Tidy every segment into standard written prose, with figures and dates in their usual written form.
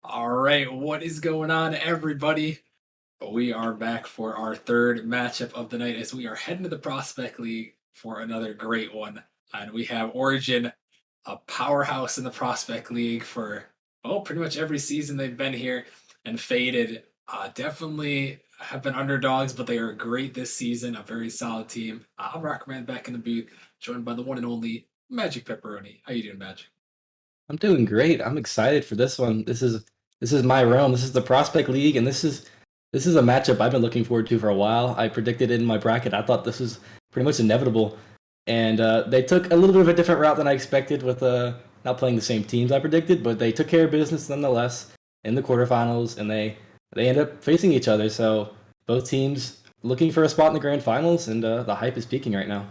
All right, what is going on, everybody? We are back for our third matchup of the night as we are heading to the Prospect League for another great one. And we have Origin, a powerhouse in the Prospect League for, pretty much every season they've been here, and Faded definitely have been underdogs, but they are great this season, a very solid team. I'm Rockman back in the booth, joined by the one and only Magic Pepperoni. How you doing, Magic? I'm doing great. I'm excited for this one. This is my realm. This is the Prospect League, and this is a matchup I've been looking forward to for a while. I predicted it in my bracket. I thought this was pretty much inevitable, and they took a little bit of a different route than I expected with not playing the same teams I predicted, but they took care of business nonetheless in the quarterfinals, and they end up facing each other. So both teams looking for a spot in the grand finals, and the hype is peaking right now.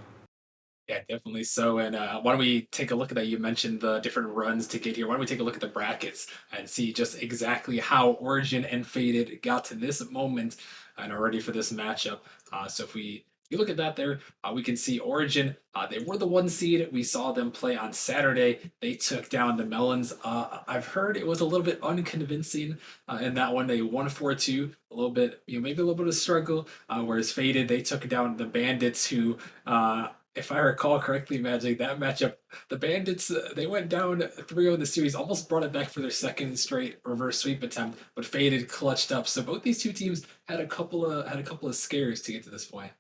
Yeah, definitely so. And why don't we take a look at that? You mentioned the different runs to get here. Why don't we take a look at the brackets and see just exactly how Origin and Faded got to this moment and are ready for this matchup. So if you look at that there, we can see Origin. They were the one seed. We saw them play on Saturday. They took down the Melons. I've heard it was a little bit unconvincing in that one. They won 4-2, a little bit, maybe a little bit of struggle. Whereas Faded, they took down the Bandits, who if I recall correctly, Magic, that matchup, the Bandits, they went down 3-0 in the series, almost brought it back for their second straight reverse sweep attempt, but Faded clutched up. So both these two teams had a couple of scares to get to this point.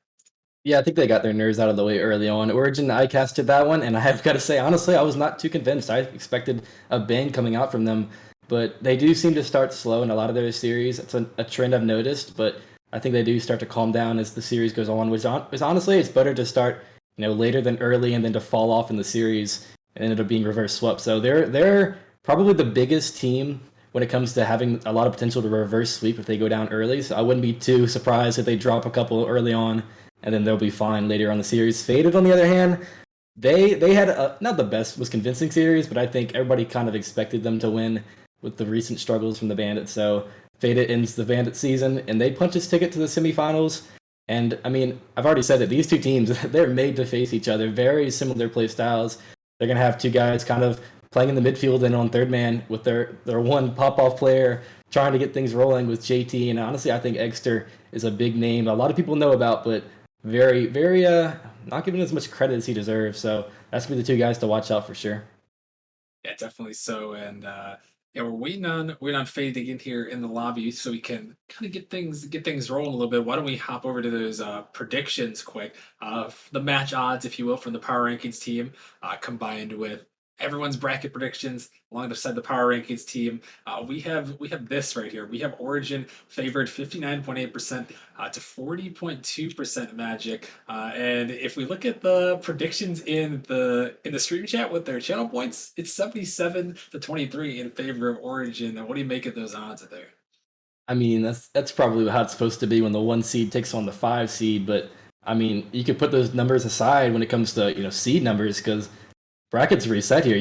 Yeah, I think they got their nerves out of the way early on. Origin, I casted that one, and I have got to say, honestly, I was not too convinced. I expected a bang coming out from them, but they do seem to start slow in a lot of their series. It's a trend I've noticed, but I think they do start to calm down as the series goes on. Which honestly, it's better to start, later than early, and then to fall off in the series and end up being reverse swept. So they're probably the biggest team when it comes to having a lot of potential to reverse sweep if they go down early. So I wouldn't be too surprised if they drop a couple early on and then they'll be fine later on the series. Faded, on the other hand, they had not the best, most convincing series, but I think everybody kind of expected them to win with the recent struggles from the Bandits. So Faded ends the Bandit season, and they punch its ticket to the semifinals. And I mean, I've already said that these two teams, they're made to face each other. Very similar play styles. They're gonna have two guys kind of playing in the midfield and on third man with their one pop off player trying to get things rolling with JT. And honestly, I think Exter is a big name a lot of people know about, but very not giving as much credit as he deserves. So that's gonna be the two guys to watch out for sure. Yeah, definitely so. And yeah, we're waiting on Fade to get here in the lobby so we can kind of get things rolling a little bit. Why don't we hop over to those predictions quick? The match odds, if you will, from the Power Rankings team, combined with everyone's bracket predictions alongside the Power Rankings team. We have this right here. We have Origin favored 59.8% to 40.2% Magic. And if we look at the predictions in the stream chat with their channel points, it's 77 to 23 in favor of Origin. And what do you make of those odds there? I mean, that's probably how it's supposed to be when the one seed takes on the five seed. But I mean, you could put those numbers aside when it comes to seed numbers because brackets reset here.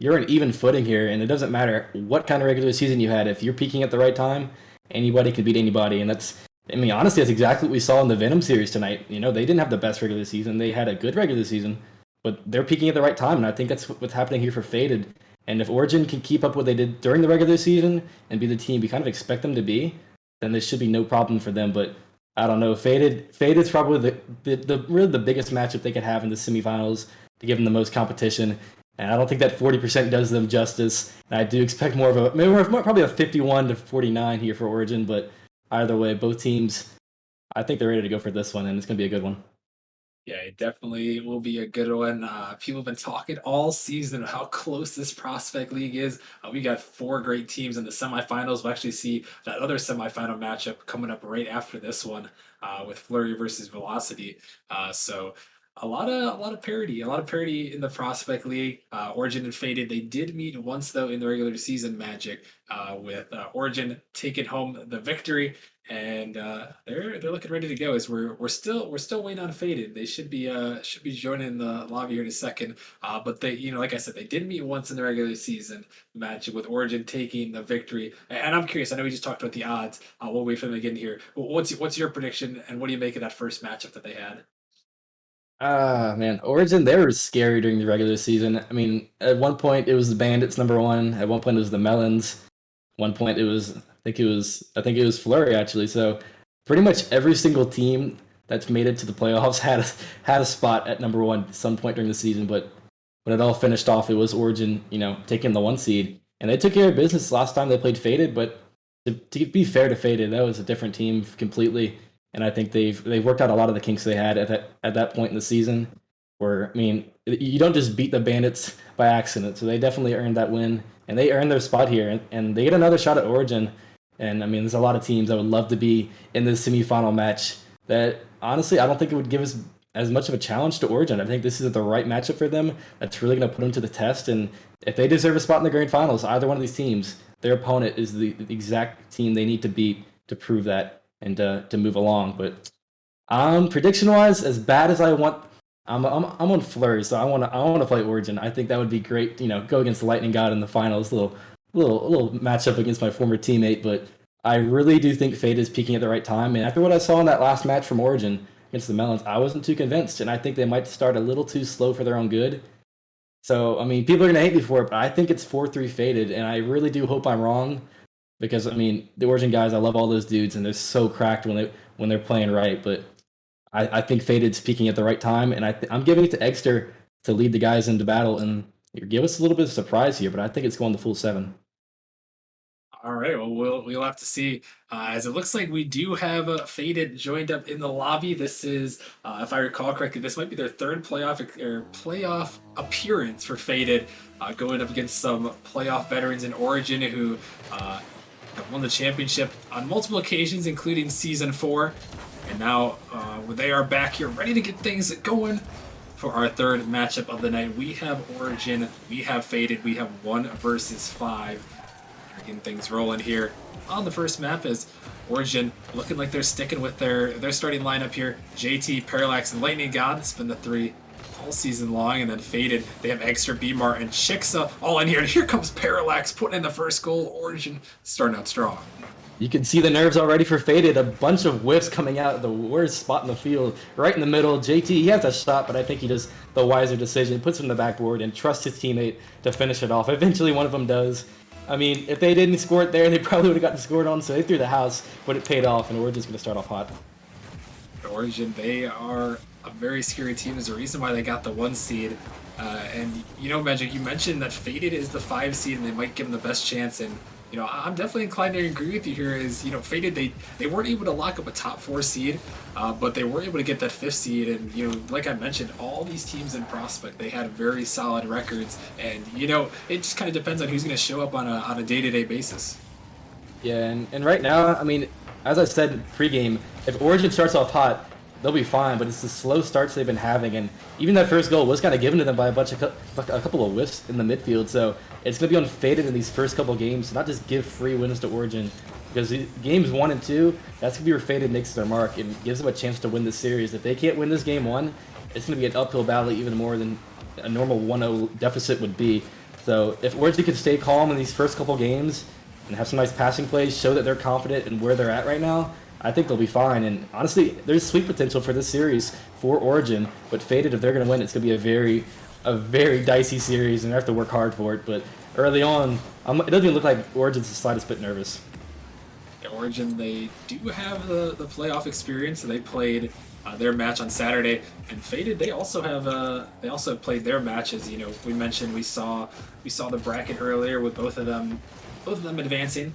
You're on even footing here, and it doesn't matter what kind of regular season you had. If you're peaking at the right time, anybody can beat anybody, and that's. I mean, honestly, that's exactly what we saw in the Venom series tonight. They didn't have the best regular season. They had a good regular season, but they're peaking at the right time, and I think that's what's happening here for Faded. And if Origin can keep up what they did during the regular season and be the team we kind of expect them to be, then there should be no problem for them. But I don't know. Faded's probably the really the biggest matchup they could have in the semifinals to give them the most competition. And I don't think that 40% does them justice. And I do expect more of a maybe probably a 51 to 49 here for Origin. But either way, both teams, I think they're ready to go for this one, and it's gonna be a good one. Yeah, it definitely will be a good one. People have been talking all season how close this prospect league is. We got four great teams in the semifinals. We'll actually see that other semifinal matchup coming up right after this one with Flurry versus Velocity. So a lot of parity, a lot of parity in the prospect league. Origin and Faded, they did meet once though in the regular season Magic, with Origin taking home the victory, and they're looking ready to go. As we're still waiting on Faded. They should be joining the lobby here in a second. But they, like I said, they did meet once in the regular season match with Origin taking the victory. And I'm curious. I know we just talked about the odds. We'll wait for them to get in here. What's your prediction, and what do you make of that first matchup that they had? Ah, man, Origin, they were scary during the regular season. I mean, at one point it was the Bandits number one. At one point it was the Melons. One point I think it was Flurry actually. So pretty much every single team that's made it to the playoffs had a spot at number one at some point during the season. But when it all finished off, it was Origin, taking the one seed, and they took care of business last time they played Faded. But to be fair to Faded, that was a different team completely, and I think they've worked out a lot of the kinks they had at that point in the season. Where I mean, you don't just beat the Bandits by accident, so they definitely earned that win, and they earned their spot here, and they get another shot at Origin. And I mean, there's a lot of teams that would love to be in this semifinal match. That honestly, I don't think it would give us as much of a challenge to Origin. I think this is the right matchup for them. That's really going to put them to the test. And if they deserve a spot in the grand finals, either one of these teams, their opponent is the exact team they need to beat to prove that and to move along. But prediction wise, as bad as I want, I'm on Flurry, so I want to play Origin. I think that would be great. Go against the Lightning God in the finals. Little matchup against my former teammate, but I really do think Fate is peaking at the right time. And after what I saw in that last match from Origin against the Melons, I wasn't too convinced, and I think they might start a little too slow for their own good. So I mean, people are gonna hate me for it, but I think it's 4-3 Fated, and I really do hope I'm wrong because I mean, the Origin guys, I love all those dudes, and they're so cracked when they're playing right. But I think Fated's peaking at the right time, and I'm giving it to Egster to lead the guys into battle and give us a little bit of surprise here. But I think it's going the full seven. All right. Well, we'll have to see. As it looks like we do have Faded joined up in the lobby. This is, if I recall correctly, this might be their third playoff appearance for Faded, going up against some playoff veterans in Origin who have won the championship on multiple occasions, including season 4. And now they are back here, ready to get things going for our third matchup of the night. We have Origin, we have Faded, we have 1 versus 5. Getting things rolling here on the first map is Origin looking like they're sticking with their starting lineup here. JT, Parallax, and Lightning God. It's been the 3 all season long, and then Faded. They have Extra, Beamar, and Chixa all in here. And here comes Parallax putting in the first goal. Origin starting out strong. You can see the nerves already for Faded. A bunch of whiffs coming out at the worst spot in the field, right in the middle. JT, he has a shot, but I think he does the wiser decision, puts it in the backboard, and trusts his teammate to finish it off. Eventually, one of them does. I mean, if they didn't score it there, they probably would have gotten scored on, so they threw the house, but it paid off, and we're just going to start off hot. Origin, they are a very scary team. There's a reason why they got the 1 seed. And, Magic, you mentioned that Faded is the 5 seed, and they might give them the best chance. And, I'm definitely inclined to agree with you here is, Faded, they weren't able to lock up a top 4 seed, but they were able to get that 5th seed. And, like I mentioned, all these teams in Prospect, they had very solid records. And, it just kind of depends on who's going to show up on a day-to-day basis. Yeah, and right now, I mean, as I said pregame, if Origin starts off hot, they'll be fine. But it's the slow starts they've been having, and even that first goal was kind of given to them by a couple of whiffs in the midfield. So it's gonna be unfaded in these first couple of games, not just give free wins to Origin, because games 1 and 2, that's gonna be where Faded makes their mark and gives them a chance to win this series. If they can't win this game 1, it's gonna be an uphill battle even more than a normal 1-0 deficit would be. So if Origin can stay calm in these first couple games and have some nice passing plays, show that they're confident in where they're at right now, I think they'll be fine. And honestly, there's sweet potential for this series for Origin, but Faded, if they're going to win, it's going to be a very dicey series, and they have to work hard for it. But early on, it doesn't even look like Origin's the slightest bit nervous. Yeah, Origin, they do have the playoff experience. So they played their match on Saturday, and Faded, they also have played their matches. We mentioned we saw the bracket earlier with both of them advancing.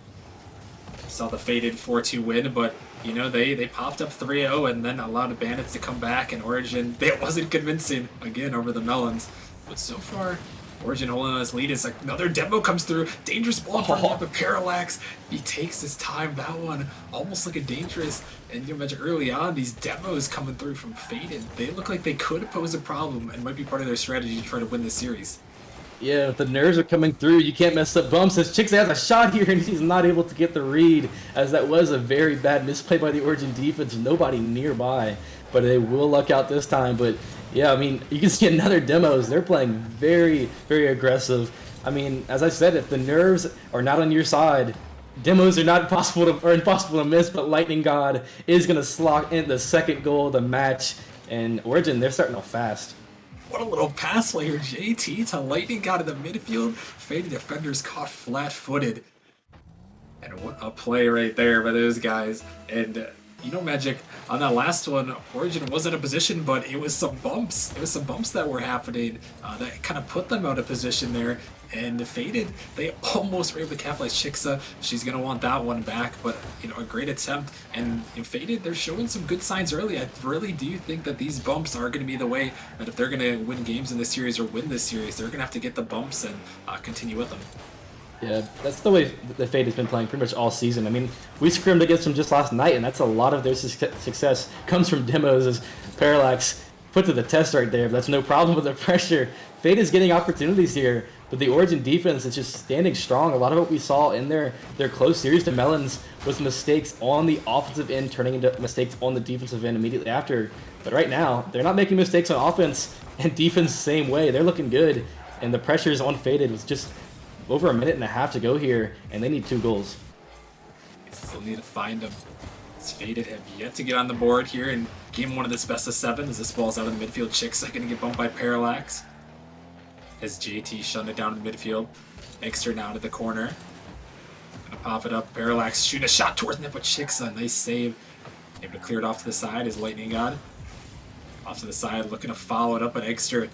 Saw the Faded 4-2 win, but they popped up 3-0 and then allowed the Bandits to come back, and Origin, it wasn't convincing again over the Melons. But so far, Origin holding on this lead. Is like another demo comes through. Dangerous ball for the Parallax. He takes his time. That one almost like a dangerous. And you mentioned early on, these demos coming through from Faded, they look like they could pose a problem and might be part of their strategy to try to win this series. Yeah, if the nerves are coming through, you can't mess up bumps. As Chixa has a shot here, and he's not able to get the read, as that was a very bad misplay by the Origin defense. Nobody nearby, but they will luck out this time. But yeah, I mean, you can see another demos. They're playing very, very aggressive. I mean, as I said, if the nerves are not on your side, demos are not impossible to miss. But Lightning God is gonna slot in the second goal of the match, and Origin, they're starting off fast. What a little pass play here. JT to Lightning God in the midfield. Faded defenders caught flat-footed. And what a play right there by those guys. And you know, Magic, on that last one, Origin was in a position, but it was some bumps. It was some bumps that were happening that kind of put them out of position there. And Faded, they almost were able to capitalize. Chixa, she's going to want that one back, but, you know, a great attempt. And Faded, they're showing some good signs early. I really do think that these bumps are going to be the way that if they're going to win games in this series or win this series, they're going to have to get the bumps and continue with them. Yeah, that's the way the Fade has been playing pretty much all season. I mean, we scrimmed against them just last night, and that's a lot of their success comes from demos as Parallax put to the test right there. But that's no problem with the pressure. Fade is getting opportunities here, but the Origin defense is just standing strong. A lot of what we saw in their close series to Melons was mistakes on the offensive end turning into mistakes on the defensive end immediately after. But right now, they're not making mistakes on offense and defense the same way. They're looking good, and the pressures on Faded was just over a minute and a half to go here, and they need 2 goals. Still need to find them. It's Faded have yet to get on the board here in game 1 of this best of 7 as this ball's out of the midfield. Chixa going to get bumped by Parallax as JT shutting it down in the midfield. Extra now to the corner. Gonna pop it up. Parallax shooting a shot towards net, but Chixa, nice save. Able to clear it off to the side as Lightning God. Off to the side, looking to follow it up, but Extra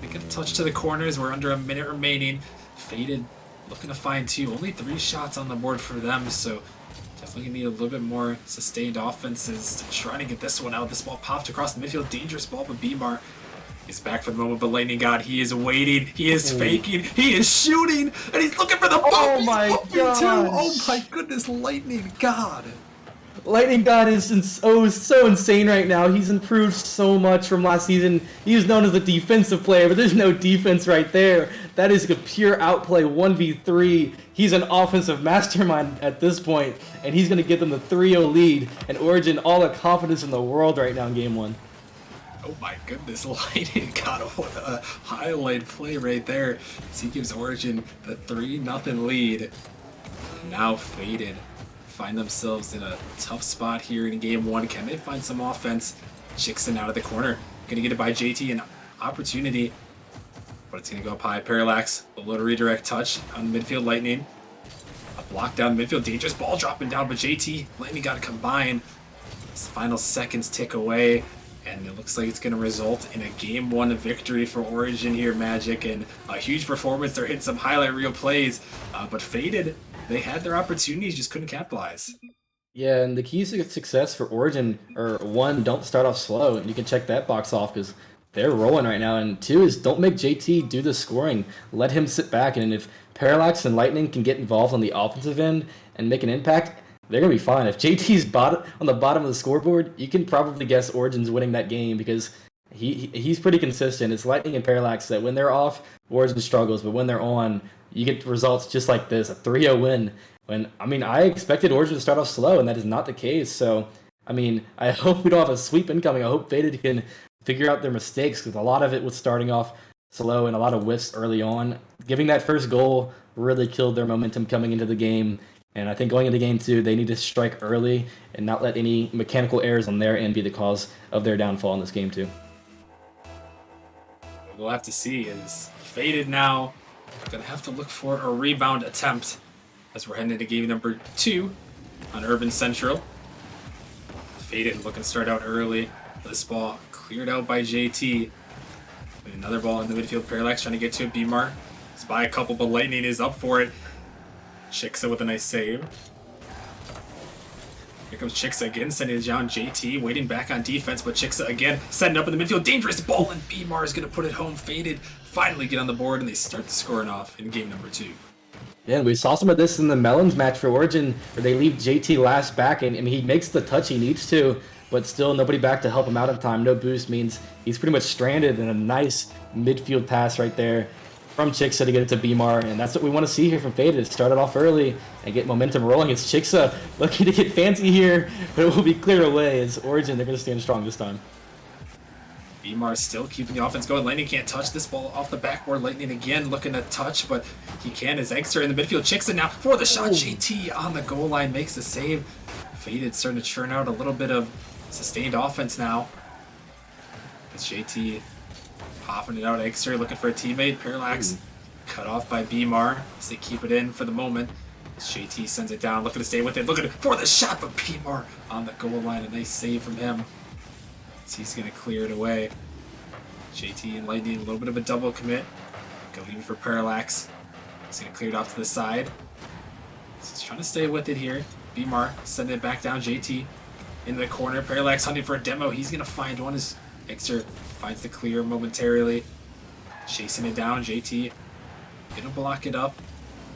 they get a touch to the corners. We're under a minute remaining. Faded looking to find 2. Only 3 shots on the board for them, so definitely gonna need a little bit more sustained offenses to try to get this one out. This ball popped across the midfield. Dangerous ball, but Bmar is back for the moment. But Lightning God, he is waiting. He is faking. He is shooting, and he's looking for the bump. Oh my god! Oh my goodness, Lightning God. Lightning God is so insane right now. He's improved so much from last season. He was known as a defensive player, but there's no defense right there. That is a pure outplay 1v3. He's an offensive mastermind at this point, and he's going to give them the 3-0 lead and Origin all the confidence in the world right now in game 1. Oh my goodness, Lightning God, what a highlight play right there as he gives Origin the 3-0 lead. Now Faded find themselves in a tough spot here in game 1. Can they find some offense? Chixa out of the corner. Gonna get it by JT, an opportunity, but it's gonna go up high. Parallax, a little redirect touch on the midfield. Lightning, a block down the midfield. Dangerous ball dropping down, but JT, Lightning got to combine. As the final seconds tick away, and it looks like it's gonna result in a game 1 victory for Origin here, Magic, and a huge performance. They're hitting some highlight reel plays, but Faded, they had their opportunities, just couldn't capitalize. Yeah, and the keys to success for Origin are 1, don't start off slow, and you can check that box off because they're rolling right now, and 2 is don't make JT do the scoring. Let him sit back, and if Parallax and Lightning can get involved on the offensive end and make an impact, they're going to be fine. If JT's on the bottom of the scoreboard, you can probably guess Origin's winning that game because he's pretty consistent. It's Lightning and Parallax that when they're off, Origin struggles, but when they're on, you get results just like this, a 3-0 win. I expected Origin to start off slow, and that is not the case. So, I hope we don't have a sweep incoming. I hope Faded can figure out their mistakes because a lot of it was starting off slow and a lot of whiffs early on. Giving that first goal really killed their momentum coming into the game. And I think going into game 2, they need to strike early and not let any mechanical errors on their end be the cause of their downfall in this game 2. What we'll have to see is Faded now gonna have to look for a rebound attempt as we're heading into game number 2 on Urban Central. Faded looking to start out early. This ball cleared out by JT. And another ball in the midfield. Parallax trying to get to it. Bmar is by a couple, but Lightning is up for it. Chixa with a nice save. Here comes Chixa again, sending it down. JT waiting back on defense, but Chixa again setting up in the midfield. Dangerous ball, and Bmar is going to put it home. Faded finally get on the board, and they start the scoring off in game number 2. Yeah, and we saw some of this in the Melons match for Origin, where they leave JT last back, and he makes the touch he needs to, but still nobody back to help him out in time. No boost means he's pretty much stranded, and a nice midfield pass right there from Chixa to get it to Bmar, and that's what we want to see here from Faded. Start it off early and get momentum rolling. It's Chixa looking to get fancy here, but it will be cleared away as Origin, they're going to stand strong this time. Bmar still keeping the offense going. Lightning can't touch this ball off the backboard. Lightning again looking to touch, but he can. His Extra in the midfield. Chixa now for the shot. JT on the goal line makes the save. Faded starting to churn out a little bit of sustained offense now. It's JT popping it out. Extra looking for a teammate. Parallax cut off by Bmar as they keep it in for the moment. JT sends it down, looking to stay with it, looking for the shot, but Pimar on the goal line, a nice save from him. He's going to clear it away. JT and Lightning, a little bit of a double commit. Go leave for Parallax. He's going to clear it off to the side. He's trying to stay with it here. Bmar sending it back down. JT into the corner. Parallax hunting for a demo. He's going to find one as Exter finds the clear momentarily. Chasing it down. JT going to block it up.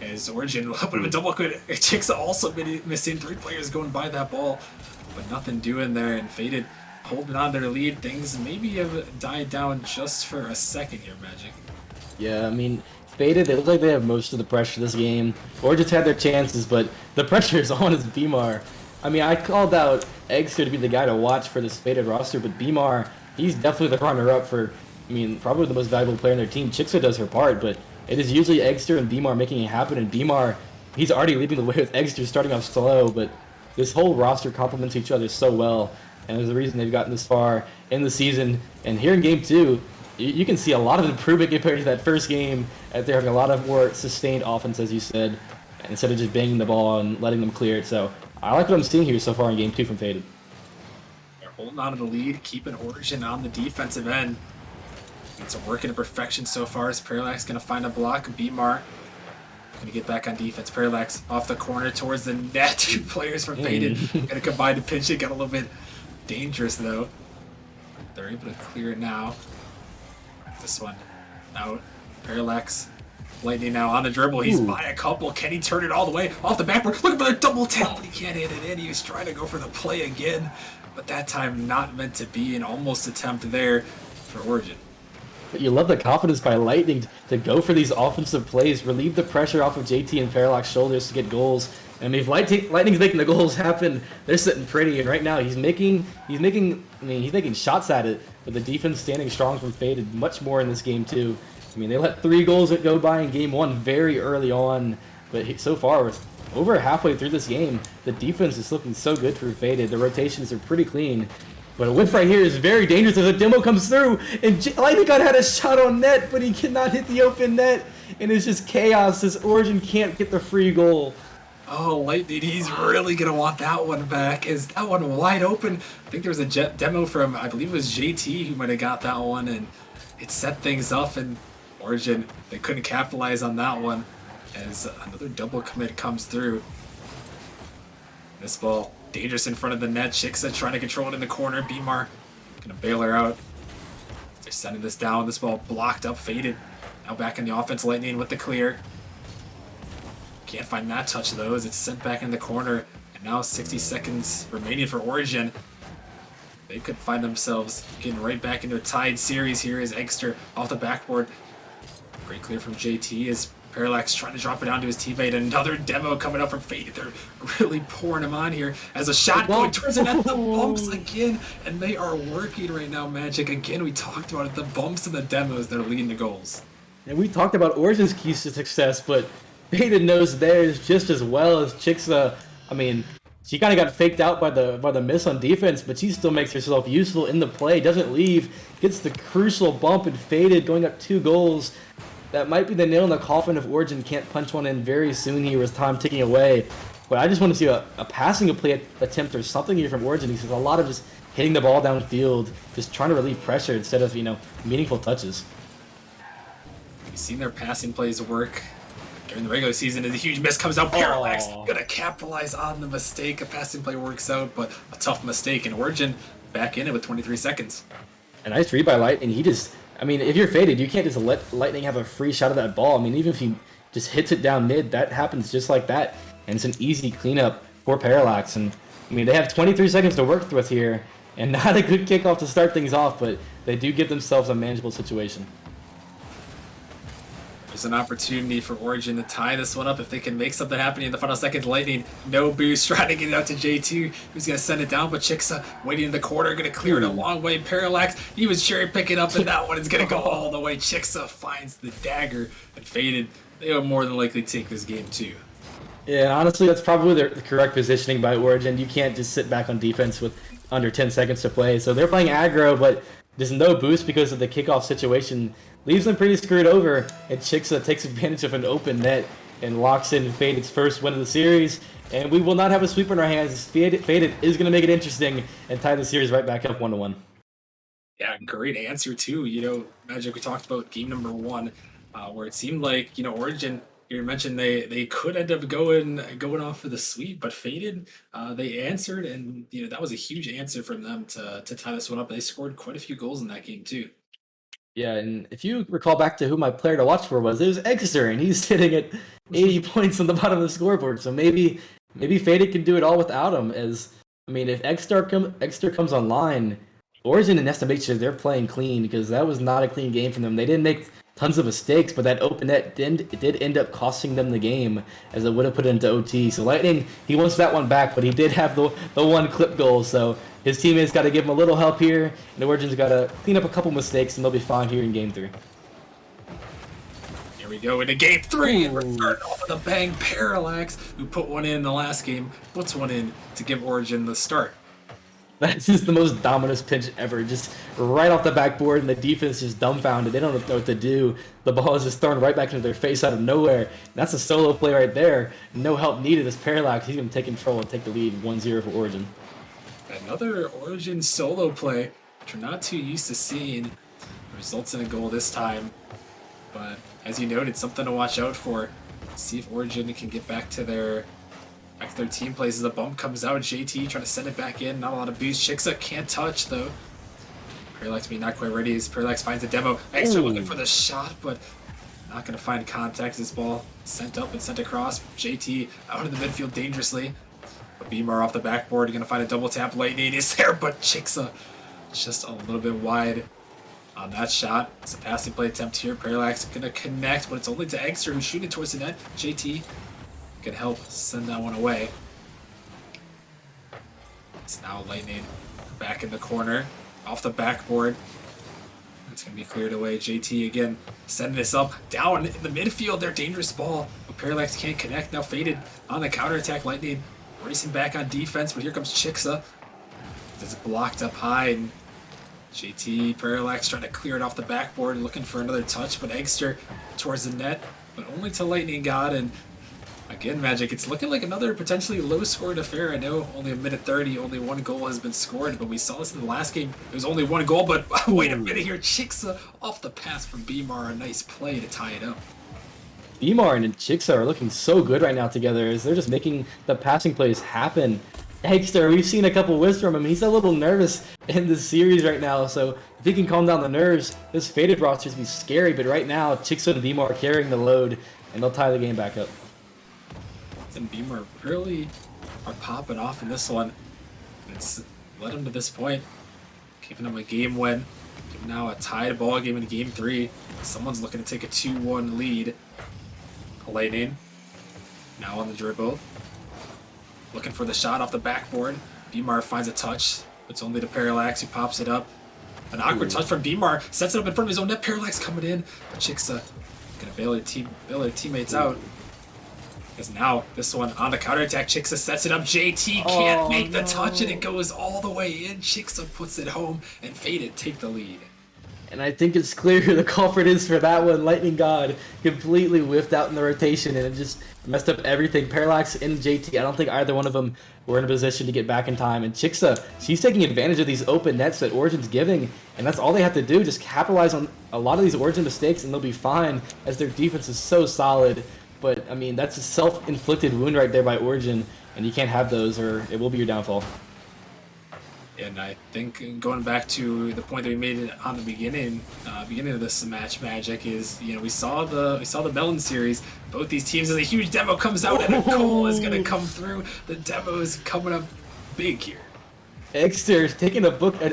As Origin, a little bit of a double commit. Chicks also missing 3 players going by that ball, but nothing doing there. And Faded holding on their lead. Things maybe have died down just for a second here, Magic. Yeah, I mean, Faded, they look like they have most of the pressure this game. Origins had their chances, but the pressure is on as Bmar. I mean, I called out Eggster to be the guy to watch for this Faded roster, but Bmar, he's definitely the runner-up for, I mean, probably the most valuable player in their team. Chixa does her part, but it is usually Eggster and Bmar making it happen, and Bmar, he's already leading the way with Eggster starting off slow, but this whole roster complements each other so well, and there's a reason they've gotten this far in the season. And here in Game 2, you can see a lot of improvement compared to that first game. They're having a lot of more sustained offense, as you said, instead of just banging the ball and letting them clear it. So I like what I'm seeing here so far in Game 2 from Faded. They're holding on to the lead, keeping Origin on the defensive end. It's working to perfection so far as Parallax going to find a block. Bmar going to get back on defense. Parallax off the corner towards the net. 2 players from Faded going to combine to pinch it. Got a little bit dangerous though. They're able to clear it now. This one out. Parallax. Lightning now on the dribble. He's by a couple. Can he turn it all the way off the backboard? Looking for the double tap, but he can't hit it in. He was trying to go for the play again, but that time not meant to be. An almost attempt there for Origin. But you love the confidence by Lightning to go for these offensive plays, relieve the pressure off of JT and Parallax's shoulders to get goals. I mean, if Lightning's making the goals happen, they're sitting pretty. And right now, he's making shots at it. But the defense standing strong from Faded much more in this game too. I mean, they let 3 goals go by in Game 1 very early on. But so far, we're over halfway through this game, the defense is looking so good for Faded. The rotations are pretty clean. But a whiff right here is very dangerous as a demo comes through. And Lightning God had a shot on net, but he cannot hit the open net. And it's just chaos as Origin can't get the free goal. Oh, Lightning, he's really going to want that one back. Is that one wide open? I think there was a demo from, I believe it was JT who might have got that one, and it set things up, and Origin, they couldn't capitalize on that one as another double commit comes through. This ball, dangerous in front of the net. Chixa trying to control it in the corner. Bmar going to bail her out. They're sending this down. This ball blocked up, Faded. Now back in the offense, Lightning with the clear. Can't find that touch though as it's sent back in the corner. And now 60 seconds remaining for Origin. They could find themselves getting right back into a tied series here as Eggster off the backboard. Great clear from JT as Parallax trying to drop it down to his teammate. Another demo coming up from Faded. They're really pouring him on here as a shot going towards it at the bumps again. And they are working right now, Magic. Again, we talked about it. The bumps and the demos, they're leading the goals. And we talked about Origin's keys to success, but Faded knows theirs just as well as Chixa. I mean, she kind of got faked out by the miss on defense, but she still makes herself useful in the play, doesn't leave, gets the crucial bump and Faded going up 2 goals. That might be the nail in the coffin if Origin can't punch one in very soon here with time ticking away. But I just want to see a passing play attempt or something here from Origin because a lot of just hitting the ball downfield, just trying to relieve pressure instead of, meaningful touches. We've seen their passing plays work during the regular season as a huge miss comes out. Parallax gonna capitalize on the mistake. A passing play works out, but a tough mistake. And Origin back in it with 23 seconds. A nice read by Lightning. If you're Faded, you can't just let Lightning have a free shot of that ball. I mean, even if he just hits it down mid, that happens just like that. And it's an easy cleanup for Parallax. And they have 23 seconds to work with here. And not a good kickoff to start things off, but they do give themselves a manageable situation. There's an opportunity for Origin to tie this one up if they can make something happen in the final seconds. Lightning, no boost, trying to get it out to J2, who's going to send it down, but Chixa waiting in the corner, going to clear it a long way. Parallax, he was cherry picking up, and that one is going to go all the way. Chixa finds the dagger, and Faded, they will more than likely take this game too. Yeah, honestly, that's probably the correct positioning by Origin. You can't just sit back on defense with under 10 seconds to play. So they're playing aggro, but there's no boost because of the kickoff situation. Leaves them pretty screwed over, and Chixa takes advantage of an open net and locks in Faded's first win of the series. And we will not have a sweeper in our hands. Faded is going to make it interesting and tie the series right back up 1-1. Yeah, great answer too. Magic, we talked about game number one, where it seemed like Origin. You mentioned they could end up going off for the sweep, but Faded, they answered, and that was a huge answer from them to tie this one up. They scored quite a few goals in that game too. Yeah, and if you recall back to who my player to watch for was, it was Exeter, and he's sitting at 80 points on the bottom of the scoreboard. So maybe Faded can do it all without him. As I mean, if Exeter comes online, Origin has to make sure they're playing clean because that was not a clean game for them. They didn't make tons of mistakes, but that open net did end up costing them the game as it would have put it into OT. So Lightning, he wants that one back, but he did have the one clip goal. So his teammates got to give him a little help here, and the Origin's got to clean up a couple mistakes, and they'll be fine here in Game 3. Here we go into game three, and we're starting off with a bang. Parallax, who put one in the last game, puts one in to give Origin the start. That's just the most dominant pinch ever. Just right off the backboard, and the defense just dumbfounded. They don't know what to do. The ball is just thrown right back into their face out of nowhere. And that's a solo play right there. No help needed as Parallax. He's going to take control and take the lead 1-0 for Origin. Another Origin solo play, which we're not too used to seeing, results in a goal this time. But as you noted, something to watch out for. See if Origin can get back to their team plays. As the bump comes out, JT trying to send it back in. Not a lot of boost. Chixa can't touch though. Parallax being not quite ready as Parallax finds a demo. Extra looking for the shot, but not going to find contact. This ball sent up and sent across. JT out of the midfield dangerously. But Beamer off the backboard, going to find a double tap. Lightning is there, but Chixa just a little bit wide on that shot. It's a passing play attempt here. Parallax going to connect, but it's only to Exeter who's shooting towards the net. JT can help send that one away. It's now Lightning back in the corner, off the backboard. It's going to be cleared away. JT again sending this up, down in the midfield. Their dangerous ball, but Parallax can't connect. Now Faded on the counterattack. Lightning racing back on defense, but here comes Chixa. It's blocked up high, and JT Parallax trying to clear it off the backboard, looking for another touch, but Exeter towards the net, but only to Lightning God. And again, Magic, it's looking like another potentially low-scored affair. I know only a minute 30, only one goal has been scored, but we saw this in the last game. It was only one goal, but wait a minute here. Chixa off the pass from Beamar, a nice play to tie it up. Beamar and Chixa are looking so good right now together as they're just making the passing plays happen. Exeter, we've seen a couple whiffs from him. He's a little nervous in this series right now, so if he can calm down the nerves, this Faded roster is going to be scary, but right now, Chixa and Beamar are carrying the load, and they'll tie the game back up. And Beamer really are popping off in this one. It's led them to this point, giving them a game win. Now a tied ball game in game 3. Someone's looking to take a 2-1 lead. Lightning now on the dribble, looking for the shot off the backboard. Beamar finds a touch. It's only to Parallax who pops it up. An awkward touch from Beamar, sets it up in front of his own net. Parallax coming in, but Chixa gonna bail their teammates out. Because now this one on the counterattack, Chixa sets it up. JT can't make the touch, and it goes all the way in. Chixa puts it home, and Faded take the lead. And I think it's clear who the culprit is for that one. Lightning God completely whiffed out in the rotation, and it just messed up everything. Parallax and JT, I don't think either one of them were in a position to get back in time. And Chixa, she's taking advantage of these open nets that Origin's giving, and that's all they have to do. Just capitalize on a lot of these Origin mistakes, and they'll be fine, as their defense is so solid. But, I mean, that's a self-inflicted wound right there by Origin, and you can't have those, or it will be your downfall. And I think going back to the point that we made on the beginning of this match, Magic, is we saw the Melon series. Both these teams, as a huge demo comes out and a goal is going to come through. The demo is coming up big here. Exeter is taking a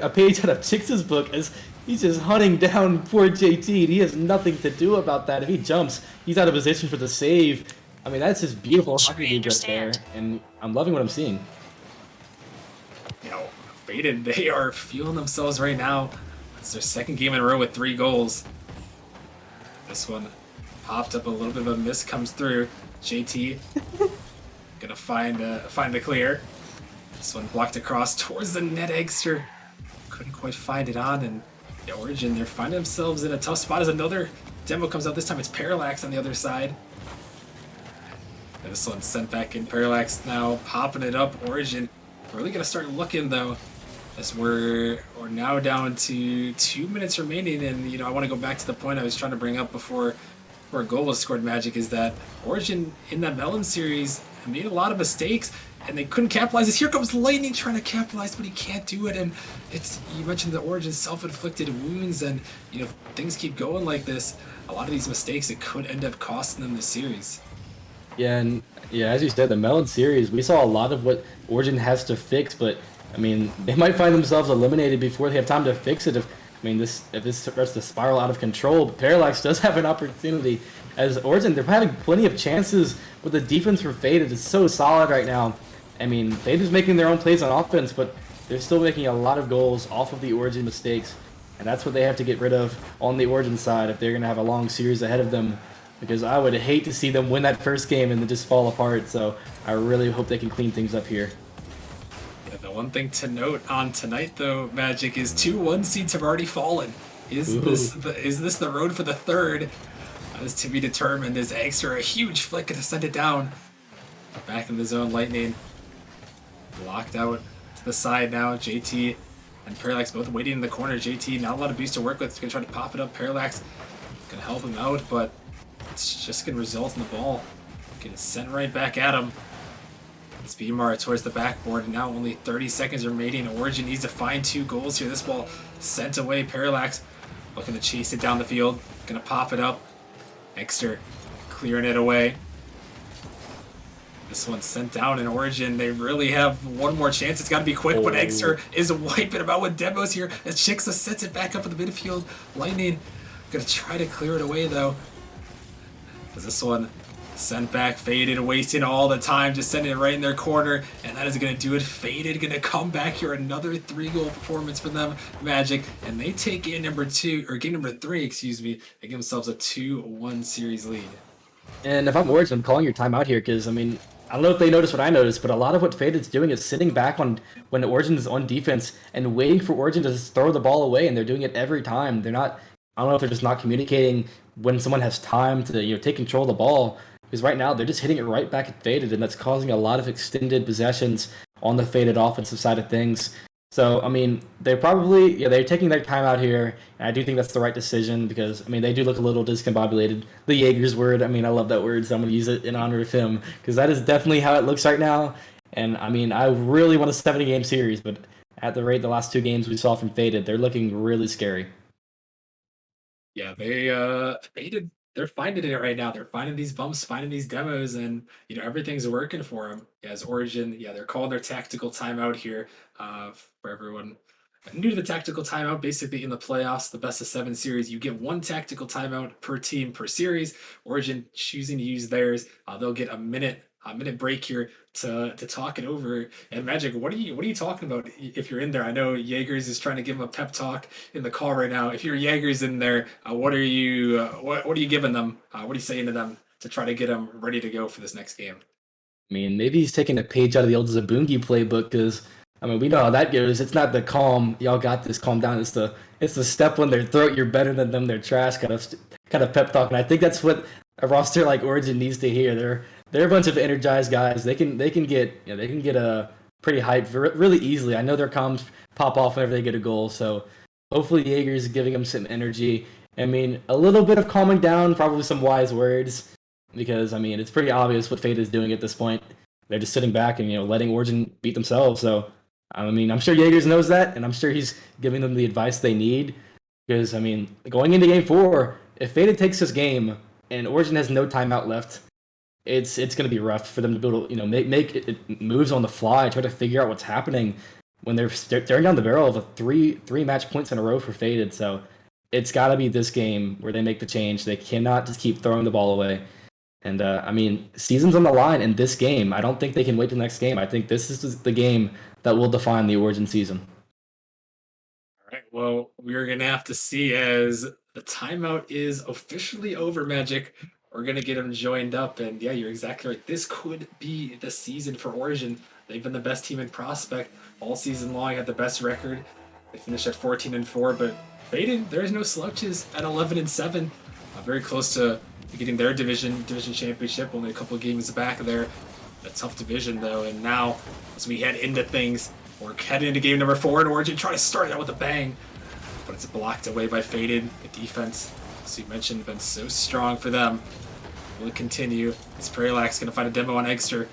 page out of Chix's book as he's just hunting down poor JT. He has nothing to do about that. If he jumps, he's out of position for the save. I mean, that's just beautiful hockey right there, and I'm loving what I'm seeing. Faded, they are feeling themselves right now. It's their second game in a row with 3 goals. This one popped up a little bit of a miss, comes through. JT gonna find the clear. This one blocked across towards the net. Exeter couldn't quite find it on, and the Origin, they're finding themselves in a tough spot as another demo comes out. This time it's Parallax on the other side. This one's sent back in. Parallax now popping it up. Origin really gonna start looking though, as we're now down to 2 minutes remaining. And I want to go back to the point I was trying to bring up before a goal was scored. Magic is that Origin in that Melon series made a lot of mistakes and they couldn't capitalize this. Here comes Lightning trying to capitalize, but he can't do it. And it's, you mentioned the Origin self-inflicted wounds, and if things keep going like this, a lot of these mistakes, it could end up costing them the series. Yeah, and yeah, as you said, the Melon series, we saw a lot of what Origin has to fix, but I mean, they might find themselves eliminated before they have time to fix it. If this starts to spiral out of control, but Parallax does have an opportunity. As Origin, they're having plenty of chances, but the defense for Faded is so solid right now. I mean, Faded's making their own plays on offense, but they're still making a lot of goals off of the Origin mistakes, and that's what they have to get rid of on the Origin side if they're going to have a long series ahead of them, because I would hate to see them win that first game and then just fall apart. So I really hope they can clean things up here. Yeah, the one thing to note on tonight, though, Magic, is 2-1 seeds have already fallen. Is this the road for the third? That is to be determined. As Angster, a huge flick to send it down. Back in the zone, Lightning blocked out to the side now. JT and Parallax both waiting in the corner. JT, not a lot of boost to work with. He's going to try to pop it up. Parallax going to help him out, but it's just going to result in the ball getting sent right back at him. Speedmar towards the backboard, and now only 30 seconds remaining. Origin needs to find 2 goals here. This ball sent away. Parallax looking to chase it down the field. Going to pop it up. Exter clearing it away. This one's sent down in Origin. They really have one more chance. It's got to be quick, but Exter is wiping him out with demos here as Chixa sets it back up in the midfield. Lightning going to try to clear it away, though. As this one sent back, Faded, wasting all the time, just sending it right in their corner, and that is going to do it. Faded going to come back here, another 3-goal performance for them, Magic, and they take game number 3, excuse me. They give themselves a 2-1 series lead. And if I'm Origin, I'm calling your timeout here because, I mean, I don't know if they noticed what I noticed, but a lot of what Faded's doing is sitting back on when Origin is on defense and waiting for Origin to just throw the ball away, and they're doing it every time. They're not, I don't know if they're just not communicating when someone has time to take control of the ball, because right now they're just hitting it right back at Faded, and that's causing a lot of extended possessions on the Faded offensive side of things. So, I mean, they're taking their time out here, and I do think that's the right decision because, I mean, they do look a little discombobulated. The Jaeger's word, I mean, I love that word, so I'm going to use it in honor of him because that is definitely how it looks right now. And, I mean, I really want a 70-game series, but at the rate the last 2 games we saw from Faded, they're looking really scary. Yeah, they're finding it right now. They're finding these bumps, finding these demos, and everything's working for them. Yeah, as Origin, yeah, they're calling their tactical timeout here for everyone new to the tactical timeout. Basically, in the playoffs, the best of 7 series, you get 1 tactical timeout per team per series. Origin choosing to use theirs, they'll get a minute break here to talk it over. And Magic, what are you talking about if you're in there? I know Jaegers is trying to give him a pep talk in the call right now. If you're Jaegers in there, what are you giving them? What are you saying to them to try to get them ready to go for this next game? I mean, maybe he's taking a page out of the old Zabungi playbook because, I mean, we know how that goes. It's not the calm, y'all got this, calm down. It's the step on their throat, you're better than them, they're trash kind of pep talk. And I think that's what a roster like Origin needs to hear. They're a bunch of energized guys. They can get a pretty hyped really easily. I know their comms pop off whenever they get a goal, so hopefully Jaeger's giving them some energy. I mean, a little bit of calming down, probably some wise words because I mean it's pretty obvious what Fate is doing at this point. They're just sitting back and letting Origin beat themselves. So I mean I'm sure Jaegers knows that, and I'm sure he's giving them the advice they need. Because I mean going into Game 4, if Fate takes this game and Origin has no timeout left, it's going to be rough for them to be able to make it moves on the fly, try to figure out what's happening when they're staring down the barrel of a three match points in a row for Faded. So it's got to be this game where they make the change. They cannot just keep throwing the ball away. And I mean, season's on the line in this game. I don't think they can wait till the next game. I think this is the game that will define the Origin season. All right. Well, we're gonna have to see as the timeout is officially over, Magic. We're gonna get them joined up, and yeah, you're exactly right. This could be the season for Origin. They've been the best team in prospect all season long. Had the best record. They finished at 14-4, but Faded, there's no slouches at 11-7. very close to getting their division championship, only a couple of games back there. A tough division though, and now as we head into things, we're heading into game number 4 in Origin, trying to start it out with a bang, but it's blocked away by Faded. The defense, as you mentioned, been so strong for them. Will it continue? Is Parallax gonna find a demo on Eggster?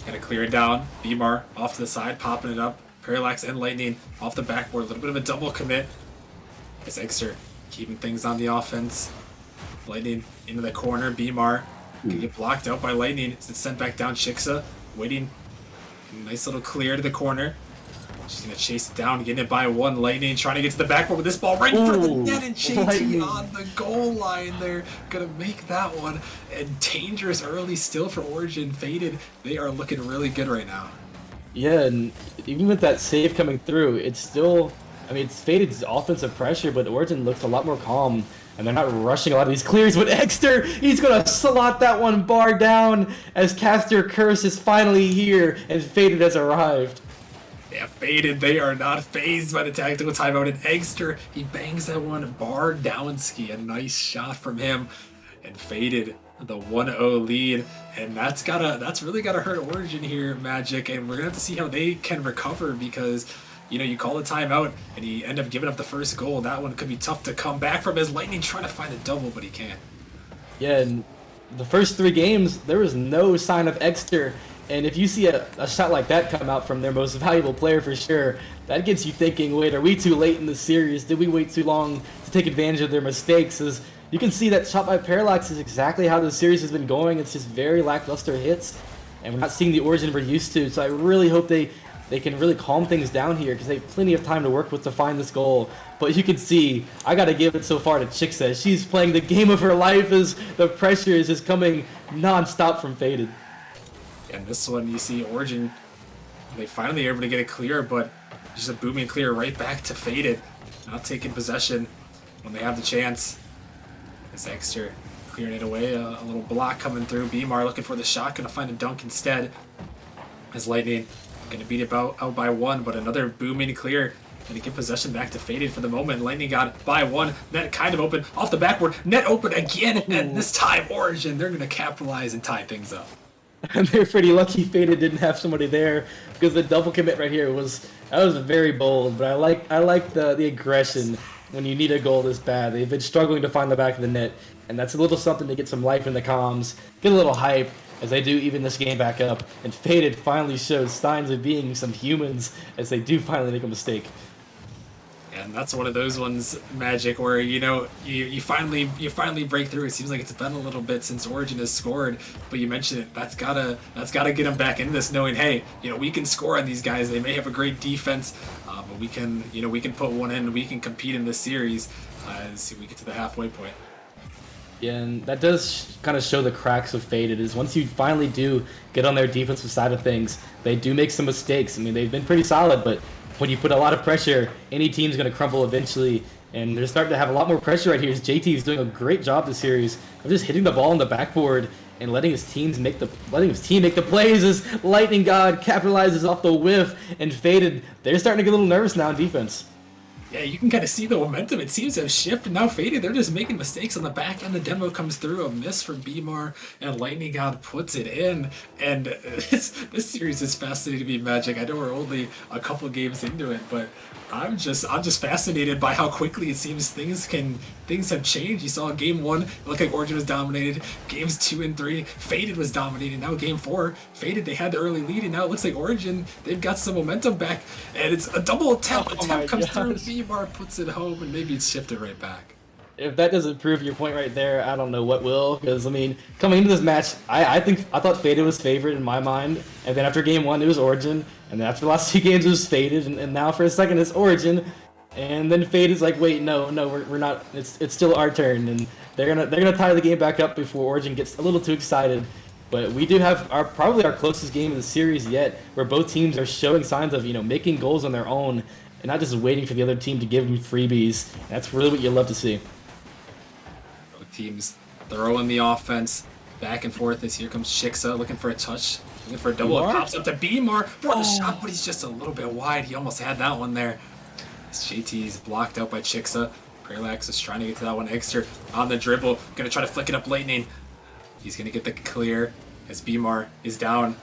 Gonna clear it down. Beamar off to the side, popping it up. Parallax and Lightning off the backboard. A little bit of a double commit. As Eggster keeping things on the offense. Lightning into the corner. Beamar can get blocked out by Lightning. It's sent back down. Shiksa waiting. Nice little clear to the corner. She's gonna chase it down, getting it by 1. Lightning trying to get to the backboard with this ball right in front of the net, and JT on the goal line there. Gonna make that one. And dangerous early still for Origin. Faded. They are looking really good right now. Yeah, and even with that save coming through, it's still, I mean, it's Faded's offensive pressure, but Origin looks a lot more calm, and they're not rushing a lot of these clears. But Eggster, he's going to slot that one bar down as Caster Curse is finally here, and Faded has arrived. Yeah, Faded, they are not phased by the tactical timeout, and Eggster, he bangs that one bar down ski. A nice shot from him, and Faded the 1-0 lead, and that's really gotta hurt Origin here, Magic, and we're gonna have to see how they can recover, because you call a timeout and you end up giving up the first goal. That one could be tough to come back from, as Lightning trying to find a double, but he can't. Yeah, and the first 3 games, there was no sign of Eggster, and if you see a shot like that come out from their most valuable player, for sure, that gets you thinking, wait, are we too late in the series? Did we wait too long to take advantage of their mistakes? As you can see, that shot by Parallax is exactly how the series has been going. It's just very lackluster hits, and we're not seeing the Origin we're used to. So I really hope they can really calm things down here, because they have plenty of time to work with to find this goal. But you can see, I got to give it so far to Chiksa. She's playing the game of her life as the pressure is just coming non-stop from Faded. And this one, you see Origin, they finally are able to get it clear, but just a booming clear right back to Faded. Not taking possession when they have the chance. As Eggster clearing it away, a little block coming through. Beamar looking for the shot, gonna find a dunk instead. As Lightning gonna beat it out by 1, but another booming clear. Gonna get possession back to Faded for the moment. Lightning got by 1. Net kind of open off the backboard. Net open again, and this time Origin, they're gonna capitalize and tie things up. And they're pretty lucky Faded didn't have somebody there, because the double commit right here was very bold. But I like the aggression when you need a goal this bad. They've been struggling to find the back of the net, and that's a little something to get some life in the comms, get a little hype as they do even this game back up. And Faded finally shows signs of being some humans as they do finally make a mistake. And that's one of those ones, Magic, where you finally break through. It seems like it's been a little bit since Origin has scored, but you mentioned it. That's gotta get them back into this, knowing, hey, we can score on these guys. They may have a great defense, but we can put one in. We can compete in this series as we get to the halfway point. Yeah, and that does kind of show the cracks of Faded, is once you finally do get on their defensive side of things, they do make some mistakes. I mean, they've been pretty solid, but when you put a lot of pressure, any team's going to crumble eventually, and they're starting to have a lot more pressure right here. As JT is doing a great job this series of just hitting the ball on the backboard and letting his team make the plays, as Lightning God capitalizes off the whiff, and Faded, they're starting to get a little nervous now in defense. Yeah, you can kind of see the momentum. It seems to have shifted. Now Faded, they're just making mistakes on the back end. The demo comes through, a miss from Beamar, and Lightning God puts it in. And this series is fascinating to me, Magic. I know we're only a couple games into it, but I'm just fascinated by how quickly it seems things have changed. You saw game 1, it looked like Origin was dominated. Games 2 and 3, Faded was dominated. Now game 4, Faded, they had the early lead, and now it looks like Origin, they've got some momentum back, and it's a double attempt. Attempt comes through, Beamar puts it home, and maybe it's shifted right back. If that doesn't prove your point right there, I don't know what will. Because, I mean, coming into this match, I thought Faded was favored in my mind. And then after game 1, it was Origin. And then after the last 2 games, it was Faded. And now for a second, it's Origin. And then Faded's like, wait, no, we're not. It's still our turn. And they're gonna tie the game back up before Origin gets a little too excited. But we do have probably our closest game of the series yet, where both teams are showing signs of making goals on their own and not just waiting for the other team to give them freebies. And that's really what you love to see. Teams throwing the offense back and forth as here comes Shiksa looking for a touch, looking for a double. It pops up to Beamar for the shot, but he's just a little bit wide. He almost had that one there. JT is blocked out by Shiksa. Parallax is trying to get to that one. Exter on the dribble, gonna try to flick it up Lightning. He's gonna get the clear as Beamar is down.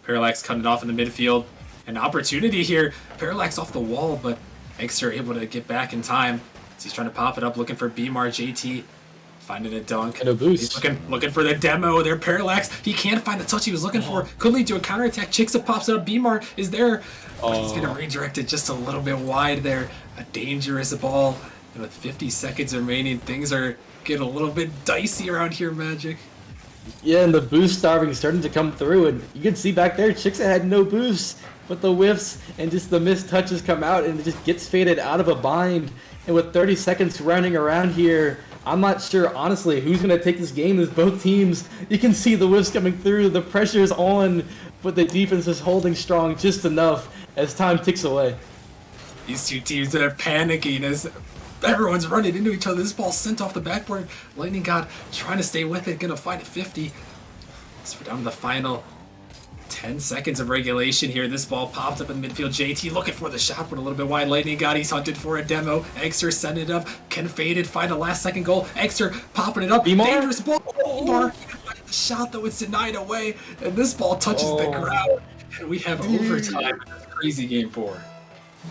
Parallax cutting it off in the midfield. An opportunity here. Parallax off the wall, but Exter able to get back in time. So he's trying to pop it up, looking for Beamar. JT finding a dunk. And a boost. He's looking for the demo there. Parallax, he can't find the touch he was looking for. Could lead to a counterattack. Chixa pops it up. Beamar is there. But he's going to redirect it just a little bit wide there. A dangerous ball. And with 50 seconds remaining, things are getting a little bit dicey around here, Magic. Yeah, and the boost starting to come through, and you can see back there, Chixa had no boost, but the whiffs and just the missed touches come out, and it just gets faded out of a bind. And with 30 seconds running around here, I'm not sure, honestly, who's going to take this game. As both teams, you can see the whiffs coming through, the pressure's on, but the defense is holding strong just enough as time ticks away. These two teams that are panicking as everyone's running into each other. This ball sent off the backboard. Lightning God trying to stay with it, gonna find it 50. So we're down to the final 10 seconds of regulation here. This ball popped up in the midfield. JT looking for the shot, but a little bit wide. Lightning God, he's hunted for a demo. Exter sending it up. Can Faded find a last second goal. Exter popping it up. Beamar? Dangerous ball. Beamar finding the shot, though it's denied away. And this ball touches the ground. And we have overtime in this crazy game 4.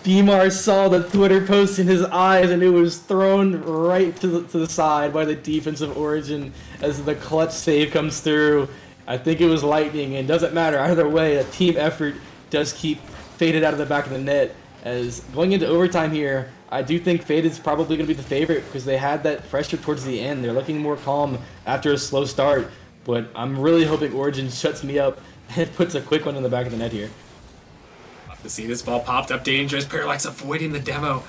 Beamar saw the Twitter post in his eyes, and it was thrown right to the side by the defensive Origin as the clutch save comes through. I think it was Lightning, and doesn't matter either way. A team effort does keep Faded out of the back of the net. As going into overtime here, I do think Faded's probably going to be the favorite because they had that pressure towards the end. They're looking more calm after a slow start, but I'm really hoping Origin shuts me up and puts a quick one in the back of the net here. To see this ball popped up dangerous. Parallax avoiding the demo.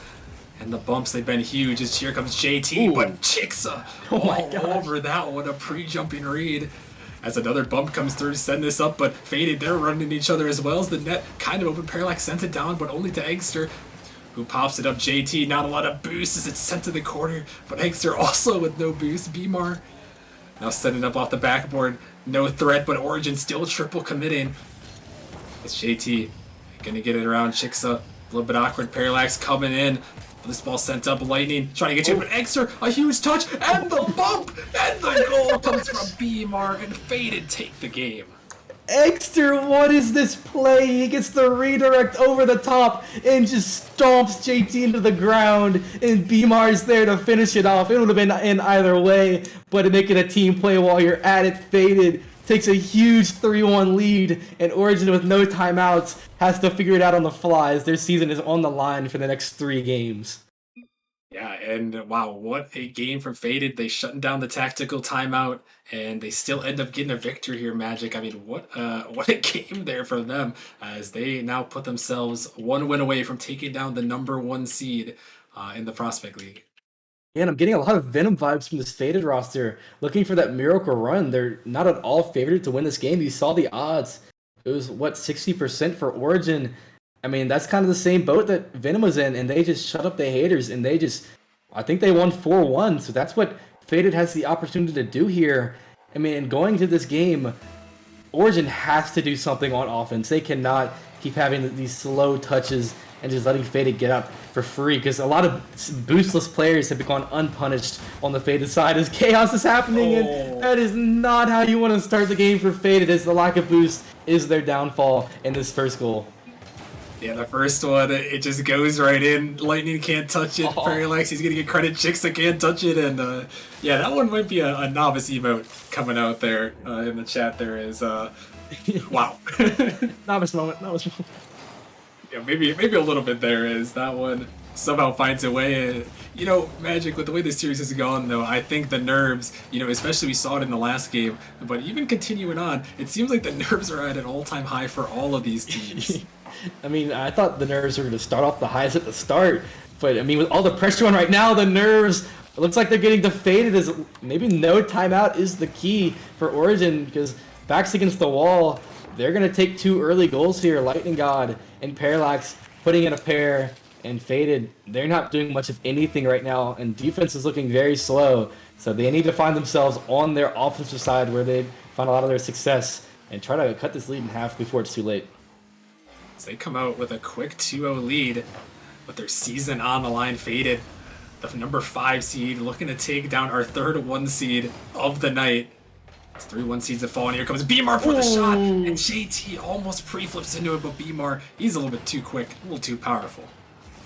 And the bumps, they've been huge. As here comes JT, Ooh. but Chixa all over that one. A pre-jumping read. As another bump comes through to send this up, but Faded, they're running each other as well as the net kind of open. Parallax sends it down, but only to Eggster, who pops it up. JT, not a lot of boost as it's sent to the corner, but Eggster also with no boost. Beamar now sending up off the backboard. No threat, but Origin still triple committing. It's JT. Gonna get it around Chixa. A little bit awkward. Parallax coming in. This ball sent up. Lightning trying to get you, but Exter, a huge touch, and the bump, and the goal comes from Beamar, and Faded take the game. Exter, what is this play? He gets the redirect over the top and just stomps JT into the ground, and Beamar's there to finish it off. It would have been in either way, but to make it a team play while you're at it, Faded takes a huge 3-1 lead, and Origin with no timeouts has to figure it out on the fly as their season is on the line for the next 3 games. Yeah, and wow, what a game from Faded. They shutting down the tactical timeout, and they still end up getting a victory here, Magic. I mean, what a game there for them, as they now put themselves 1 win away from taking down the #1 seed in the Prospect League. Yeah, and I'm getting a lot of Venom vibes from this Faded roster. Looking for that miracle run. They're not at all favored to win this game. You saw the odds. It was, 60% for Origin. I mean, that's kind of the same boat that Venom was in, and they just shut up the haters, and I think they won 4-1, so that's what Faded has the opportunity to do here. I mean, going to this game, Origin has to do something on offense. They cannot keep having these slow touches and just letting Faded get out for free, because a lot of boostless players have gone unpunished on the Faded side as chaos is happening, and that is not how you want to start the game for Faded, as the lack of boost is their downfall in this first goal. Yeah, the first one, it just goes right in. Lightning can't touch it. Parallax, he's going to get credit. Chixa can't touch it. And yeah, that one might be a novice emote coming out there in the chat. There is, wow. Novice moment. Yeah, maybe a little bit there is. That one somehow finds a way. You know, Magic, with the way this series has gone, though, I think the nerves, especially we saw it in the last game, but even continuing on, it seems like the nerves are at an all-time high for all of these teams. I mean, I thought the nerves were going to start off the highest at the start, but I mean, with all the pressure on right now, the nerves, it looks like they're getting defeated, as maybe no timeout is the key for Origin, because backs against the wall, they're going to take 2 early goals here. Lightning God and Parallax putting in a pair, and Faded, they're not doing much of anything right now, and defense is looking very slow, so they need to find themselves on their offensive side where they find a lot of their success and try to cut this lead in half before it's too late. They come out with a quick 2-0 lead with their season on the line. Faded the number 5 seed, looking to take down our third 1 seed of the night. It's 3-1 seeds that fall, and here comes Bmar for the shot, and JT almost pre-flips into it, but Bmar, he's a little bit too quick, a little too powerful.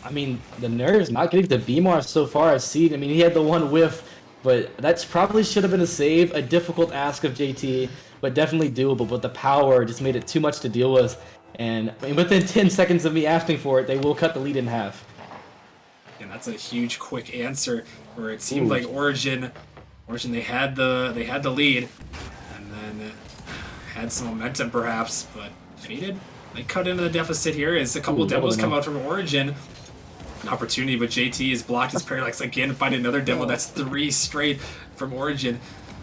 I mean, the nerves not getting to Bmar so far as seed. I mean, he had the one whiff, but that probably should have been a save. A difficult ask of JT, but definitely doable. But the power just made it too much to deal with. And I mean, within 10 seconds of me asking for it, they will cut the lead in half. And that's a huge, quick answer where it seemed like Origin, they had the lead, and then had some momentum perhaps, but Faded, they cut into the deficit here as a couple demos come out from Origin. An opportunity, but JT has blocked his parallax again. Find another demo. That's 3 straight from Origin.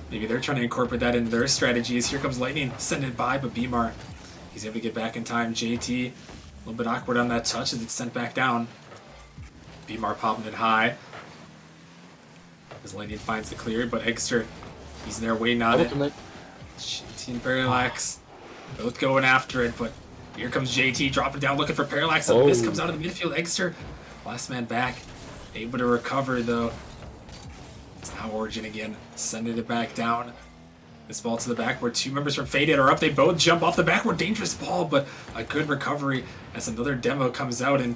Maybe they're trying to incorporate that into their strategies. Here comes Lightning, send it by, but Bmar, he's able to get back in time. JT, a little bit awkward on that touch as it's sent back down. Bmar popping it high. As Lightning finds the clear, but Eggster, he's there waiting on it. JT and Parallax, both going after it, but here comes JT dropping down, looking for Parallax. A miss comes out of the midfield. Eggster, last man back, able to recover though. It's now Origin again, sending it back down. This ball to the backward. 2 members from Faded are up. They both jump off the backward. Dangerous ball, but a good recovery as another demo comes out, and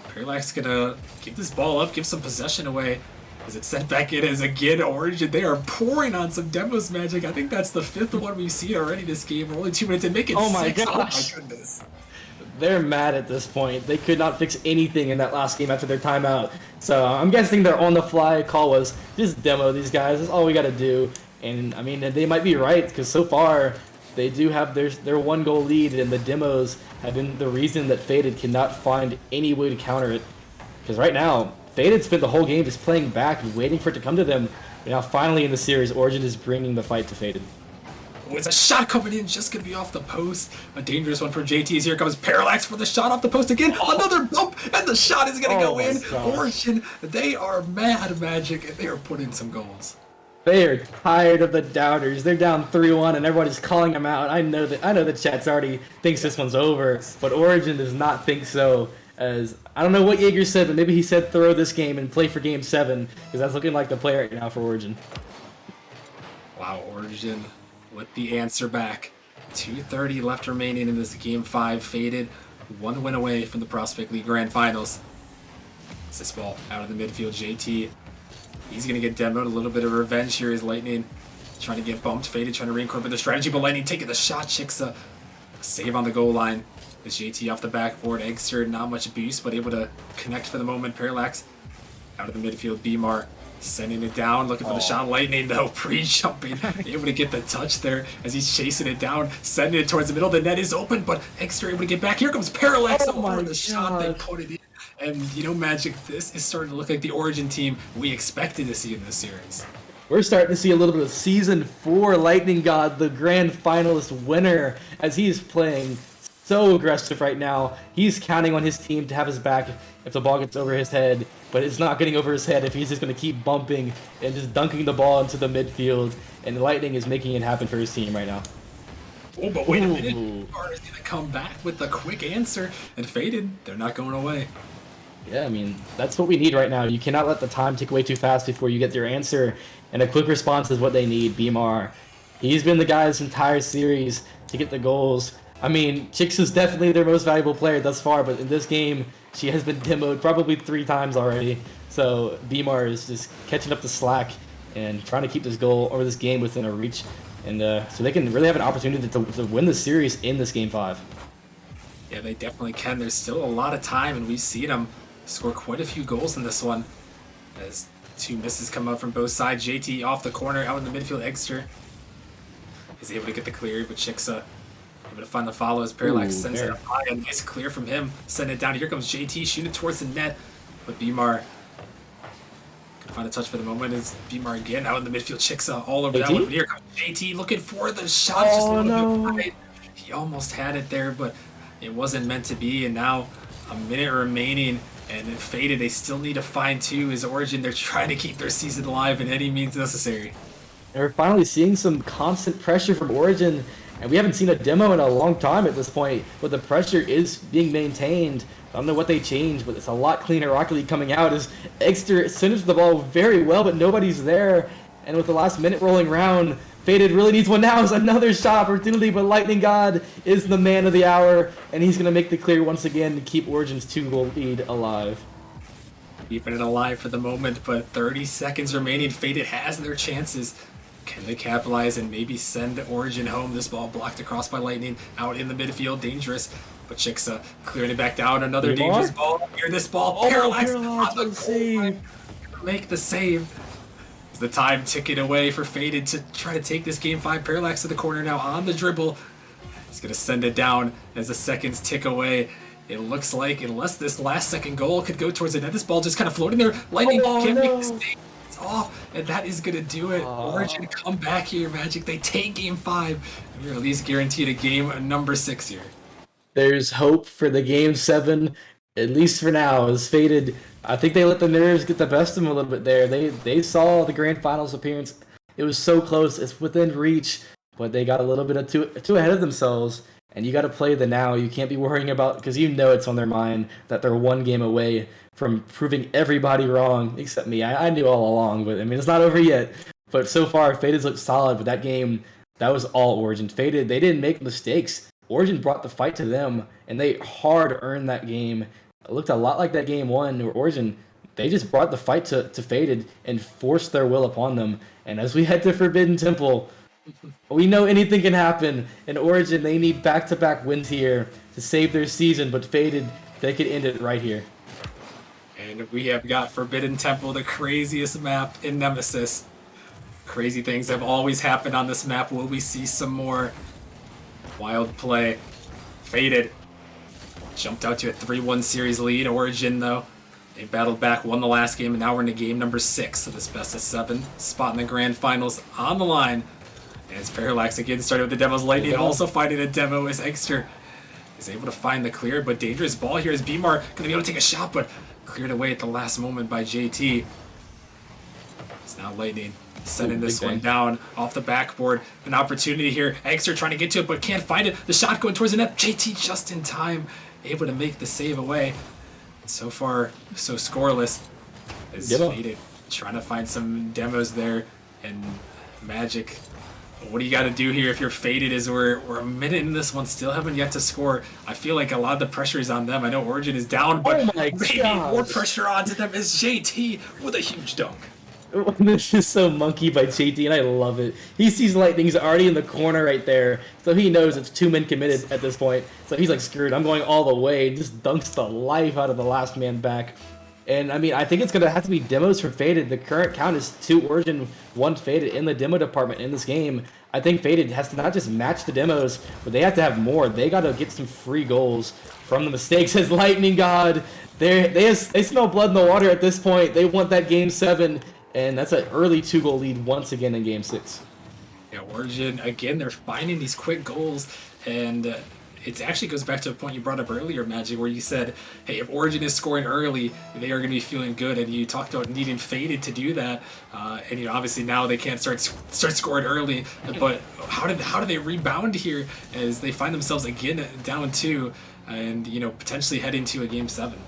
Parallax gonna keep this ball up, give some possession away. As it's sent back in as again Origin, they are pouring on some demos magic. I think that's the 5th one we've seen already this game. We're only 2 minutes in, make it 6. Oh my goodness. They're mad at this point. They could not fix anything in that last game after their timeout. So I'm guessing their on-the-fly call was just demo these guys. That's all we got to do. And I mean, they might be right because so far they do have their 1-goal lead, and the demos have been the reason that Faded cannot find any way to counter it. Because right now, Faded spent the whole game just playing back and waiting for it to come to them. And now finally in the series, Origin is bringing the fight to Faded. Oh, it's a shot coming in, just gonna be off the post. A dangerous one for JT's. Here comes Parallax for the shot off the post again. Another bump, and the shot is gonna go in. Gosh. Origin, they are mad magic, and they are putting some goals. They are tired of the doubters. They're down 3-1, and everybody's calling them out. I know the chat's already thinks this one's over, but Origin does not think so. As I don't know what Jaeger said, but maybe he said throw this game and play for Game 7, because that's looking like the play right now for Origin. Wow, Origin with the answer back. 2:30 left remaining in this Game 5. Faded, 1 win away from the Prospect League Grand Finals. It's this ball out of the midfield. JT, he's going to get demoed. A little bit of revenge here as Lightning trying to get bumped. Faded trying to reincorporate the strategy, but Lightning taking the shot. Chixa, a save on the goal line. As JT off the backboard. Eggster, not much boost, but able to connect for the moment. Parallax out of the midfield. Bmar sending it down, looking for the shot. Lightning, though, pre-jumping, able to get the touch there as he's chasing it down, sending it towards the middle. The net is open, but Eggster able to get back. Here comes Parallax over the shot. They put it in. And, you know, Magic, this is starting to look like the Origin team we expected to see in this series. We're starting to see a little bit of Season 4 Lightning God, the grand finalist winner, as he's playing so aggressive right now. He's counting on his team to have his back if the ball gets over his head, but it's not getting over his head if he's just going to keep bumping and just dunking the ball into the midfield, and the Lightning is making it happen for his team right now. Oh, but wait a minute. Bmar is going to come back with the quick answer, and Faded, they're not going away. Yeah, I mean, that's what we need right now. You cannot let the time tick away too fast before you get your answer, and a quick response is what they need. Bmar, he's been the guy this entire series to get the goals. I mean, Chix is definitely their most valuable player thus far, but in this game, she has been demoed probably 3 times already. So Bmar is just catching up the slack and trying to keep this goal or this game within a reach, and so they can really have an opportunity to win the series in this Game 5. Yeah, they definitely can. There's still a lot of time, and we've seen them score quite a few goals in this one. As 2 misses come out from both sides. JT off the corner, out in the midfield. Eggster is able to get the clear, but Chixa able to find the follow as Parallax sends it up high. A nice clear from him. Send it down. Here comes JT, shooting towards the net, but Bmar can find a touch for the moment. Is Bmar again out in the midfield. Chixa all over that one. But here comes JT looking for the shot. Just a little bit wide. He almost had it there, but it wasn't meant to be. And now a minute remaining, and Faded, they still need to find 2 as Origin. They're trying to keep their season alive in any means necessary. And we're finally seeing some constant pressure from Origin, And we haven't seen a demo in a long time at this point, but the pressure is being maintained. I don't know what they changed, but it's a lot cleaner Rocket League coming out as Exeter centers the ball very well, but nobody's there. And with the last minute rolling around, Faded really needs one now. Is another shot opportunity, but Lightning God is the man of the hour, and he's going to make the clear once again to keep Origin's 2-goal lead alive. Keeping it alive for the moment, but 30 seconds remaining. Faded has their chances. Can they capitalize and maybe send Origin home? This ball blocked across by Lightning, out in the midfield, dangerous. But Chixa clearing it back down. Another dangerous ball. Here, this ball, Parallax on the save. Make the save. The time ticking away for Faded to try to take this game 5. Parallax to the corner now on the dribble. He's going to send it down as the seconds tick away. It looks like, unless this last second goal could go towards the net, this ball just kind of floating there. Lightning can't make the save. It's off, and that is going to do it. Origin come back here, Magic. They take game 5. We're at least guaranteed a game number 6 here. There's hope for the game 7, at least for now, as Faded. I think they let the nerves get the best of them a little bit there. They saw the grand finals appearance. It was so close. It's within reach, but they got a little bit of too ahead of themselves. And you got to play the now. You can't be worrying about, because you know it's on their mind that they're one game away from proving everybody wrong, except me. I knew all along, but I mean, it's not over yet. But so far, Faded's looked solid. But that game, that was all Origin. Faded, they didn't make mistakes. Origin brought the fight to them, and they hard earned that game. It looked a lot like that game 1 where Origin, they just brought the fight to Faded and forced their will upon them. And as we head to Forbidden Temple, we know anything can happen. In Origin, they need back-to-back wins here to save their season, but Faded, they could end it right here. And we have got Forbidden Temple, the craziest map in Nemesis. Crazy things have always happened on this map. Will we see some more wild play? Faded jumped out to a 3-1 series lead. Origin, though, they battled back, won the last game, and now we're into game number 6 of this best-of-7 spot in the grand finals on the line. And it's Parallax again, started with the demos. Lightning also finding a demo as Exter is able to find the clear, but dangerous ball here is Beamar going to be able to take a shot, but cleared away at the last moment by JT. It's now Lightning sending this one down off the backboard. An opportunity here. Exter trying to get to it, but can't find it. The shot going towards the net. JT just in time, able to make the save away. So far, so scoreless. Is Faded trying to find some demos there, and Magic. What do you got to do here if you're Faded? Is we're a minute in this one, still haven't yet to score. I feel like a lot of the pressure is on them. I know Origin is down, but maybe more pressure onto them as JT with a huge dunk. This is so monkey by JT, and I love it. He sees Lightning's already in the corner right there, so he knows it's 2 men committed at this point. So he's like, screwed, I'm going all the way. Just dunks the life out of the last man back. And I mean, I think it's going to have to be demos for Faded. The current count is 2 Origin, 1 Faded in the demo department in this game. I think Faded has to not just match the demos, but they have to have more. They got to get some free goals from the mistakes as Lightning God. They smell blood in the water at this point. They want that game 7. And that's an early 2-goal lead once again in Game 6. Yeah, Origin, again, they're finding these quick goals. And it actually goes back to a point you brought up earlier, Magic, where you said, hey, if Origin is scoring early, they are going to be feeling good. And you talked about needing Faded to do that. And, obviously now they can't start scoring early. But how do they rebound here as they find themselves again down 2 and, potentially head into a Game 7?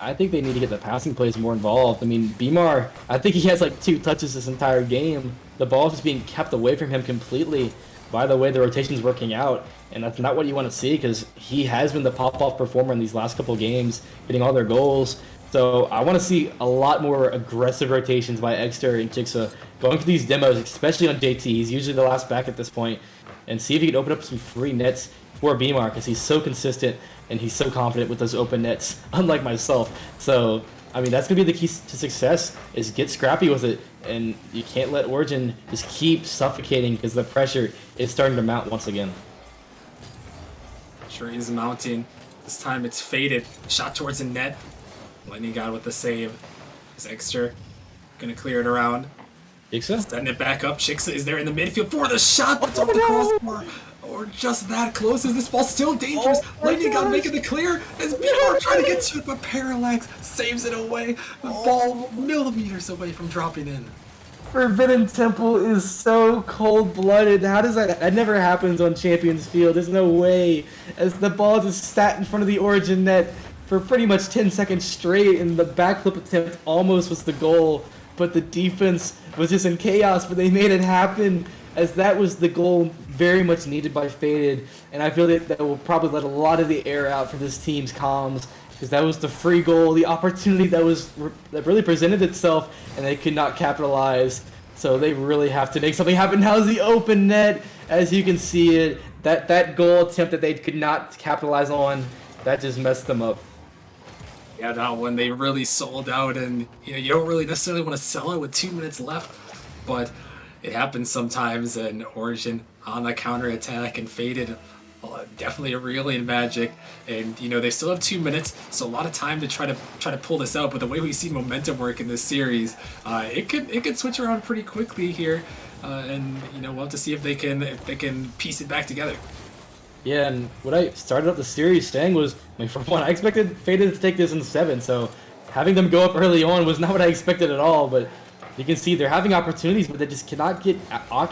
I think they need to get the passing plays more involved. I mean, Beamar, I think he has like 2 touches this entire game. The ball is just being kept away from him completely by the way the rotation's working out. And that's not what you want to see, because he has been the pop-off performer in these last couple games, getting all their goals. So I want to see a lot more aggressive rotations by Exter and Chixa going for these demos, especially on JT. He's usually the last back at this point. And see if he can open up some free nets for Beamar, because he's so consistent and he's so confident with those open nets, unlike myself. So, I mean, that's going to be the key to success, is get scrappy with it. And you can't let Origin just keep suffocating, because the pressure is starting to mount once again. Pressure is mounting. This time it's Faded. Shot towards the net. Lightning God with the save. Is Exter going to clear it around? Chixa? Setting it back up. Chixa is there in the midfield for the shot that's off the crossbar. Or just that close. Is this ball still dangerous? Lightning God making the clear as Beamar trying to get to it, but Parallax saves it away. The ball millimeters away from dropping in. Forbidden Temple is so cold-blooded. How does that? That never happens on Champions Field. There's no way. As the ball just sat in front of the Origin net for pretty much 10 seconds straight, and the backflip attempt almost was the goal, but the defense was just in chaos. But they made it happen, as that was the goal very much needed by Faded, and I feel that will probably let a lot of the air out for this team's comms, because that was the free goal, the opportunity that really presented itself, and they could not capitalize. So they really have to make something happen. How's the open net? As you can see it, that goal attempt that they could not capitalize on, that just messed them up. Yeah, now when they really sold out, and you don't really necessarily want to sell it with 2 minutes left, but it happens sometimes. And Origin on the counter attack and Faded, definitely a reeling Magic, and they still have 2 minutes, so a lot of time to try to pull this out. But the way we see momentum work in this series, it could switch around pretty quickly here, and we'll have to see if they can piece it back together. Yeah, and what I started up the series saying was, I mean, for one, I expected Faded to take this in 7, so having them go up early on was not what I expected at all, but you can see they're having opportunities, but they just cannot get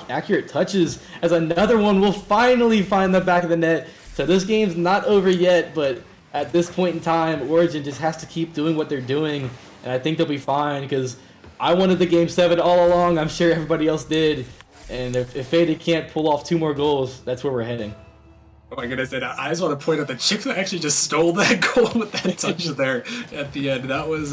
accurate touches, as another one will finally find the back of the net. So this game's not over yet, but at this point in time, Origin just has to keep doing what they're doing, and I think they'll be fine, because I wanted the Game 7 all along, I'm sure everybody else did, and if Faded can't pull off 2 more goals, that's where we're heading. Oh my goodness, and I just want to point out that Chick actually just stole that goal with that touch there at the end. That was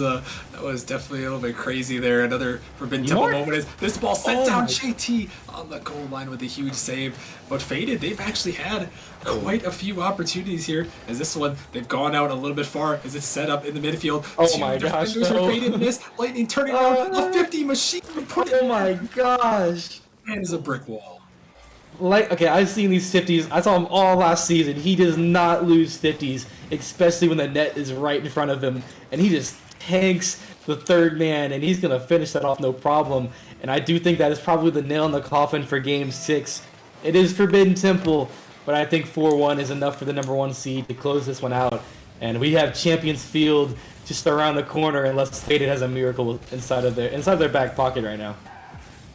definitely a little bit crazy there. Another Forbidden Temple moment is this ball sent down JT on the goal line with a huge save. But Faded, they've actually had quite a few opportunities here. As this one, they've gone out a little bit far as it's set up in the midfield. Oh my gosh, Defenders no. are Faded miss. Lightning turning around, a 50 machine put it Oh my gosh. and is a brick wall. Like, okay, I've seen these 50s. I saw him all last season. He does not lose 50s, especially when the net is right in front of him. And he just tanks the third man, and he's going to finish that off no problem. And I do think that is probably the nail in the coffin for Game 6. It is Forbidden Temple, but I think 4-1 is enough for the number 1 seed to close this one out. And we have Champions Field just around the corner, unless Faded has a miracle inside of their back pocket right now.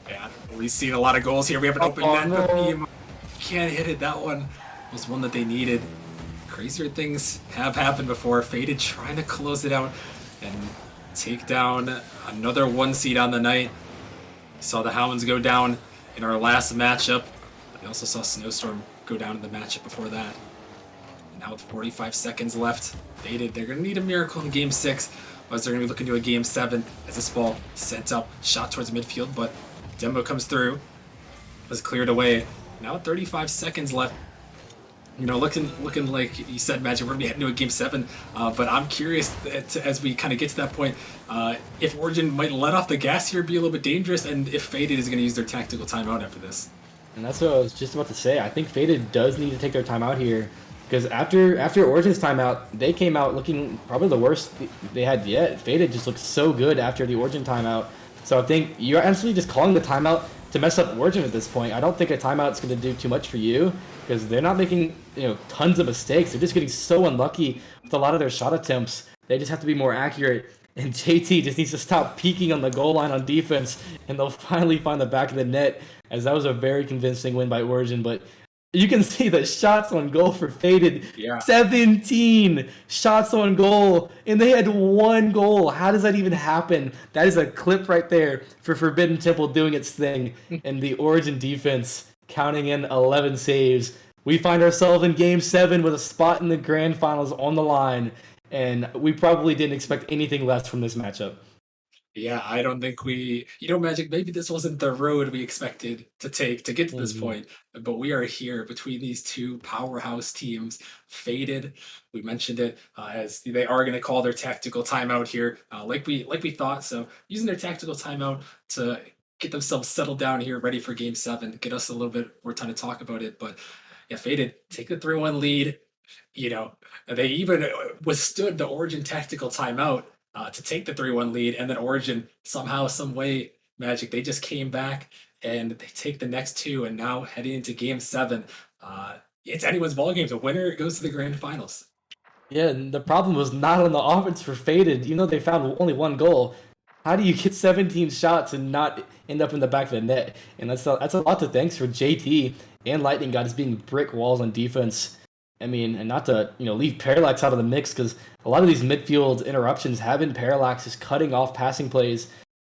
Yeah, we've seen a lot of goals here. We have an open net, no. but we can't hit it. That one was one that they needed. Crazier things have happened before. Faded trying to close it out and take down another 1 seed on the night. Saw the Hounds go down in our last matchup. We also saw Snowstorm go down in the matchup before that. And now with 45 seconds left, Faded, they're going to need a miracle in Game 6. Otherwise, they're going to be looking to a Game 7 as this ball sent up, shot towards midfield, but Dembo comes through, was cleared away. Now 35 seconds left. Looking like you said, Magic, we're gonna be heading to a Game 7. But I'm curious as we kind of get to that point, if Origin might let off the gas here, be a little bit dangerous, and if Faded is going to use their tactical timeout after this. And that's what I was just about to say. I think Faded does need to take their timeout here, because after Origin's timeout, they came out looking probably the worst they had yet. Faded just looked so good after the Origin timeout. So I think you're actually just calling the timeout to mess up Origin at this point. I don't think a timeout's going to do too much for you, because they're not making tons of mistakes. They're just getting so unlucky with a lot of their shot attempts. They just have to be more accurate. And JT just needs to stop peeking on the goal line on defense, and they'll finally find the back of the net, as that was a very convincing win by Origin. But you can see the shots on goal for Faded. Yeah. 17 shots on goal, and they had 1 goal. How does that even happen? That is a clip right there for Forbidden Temple doing its thing, and the Origin defense counting in 11 saves. We find ourselves in Game 7 with a spot in the Grand Finals on the line, and we probably didn't expect anything less from this matchup. Yeah, I don't think Magic, maybe this wasn't the road we expected to take to get to this point, but we are here between these two powerhouse teams. Faded, we mentioned it, as they are going to call their tactical timeout here, like we thought. So using their tactical timeout to get themselves settled down here, ready for Game 7, get us a little bit more time to talk about it. But yeah, Faded take the 3-1 lead. They even withstood the Origin tactical timeout to take the 3-1 lead, and then Origin somehow, some way, Magic, they just came back and they take the next 2, and now heading into Game 7, it's anyone's ball game. The winner goes to the Grand Finals. Yeah, and the problem was not on the offense for Faded. They found only 1 goal. how do you get 17 shots and not end up in the back of the net? And that's a lot to thanks for JT and Lightning God as being brick walls on defense. I mean, and not to leave Parallax out of the mix because a lot of these midfield interruptions have been Parallax just cutting off passing plays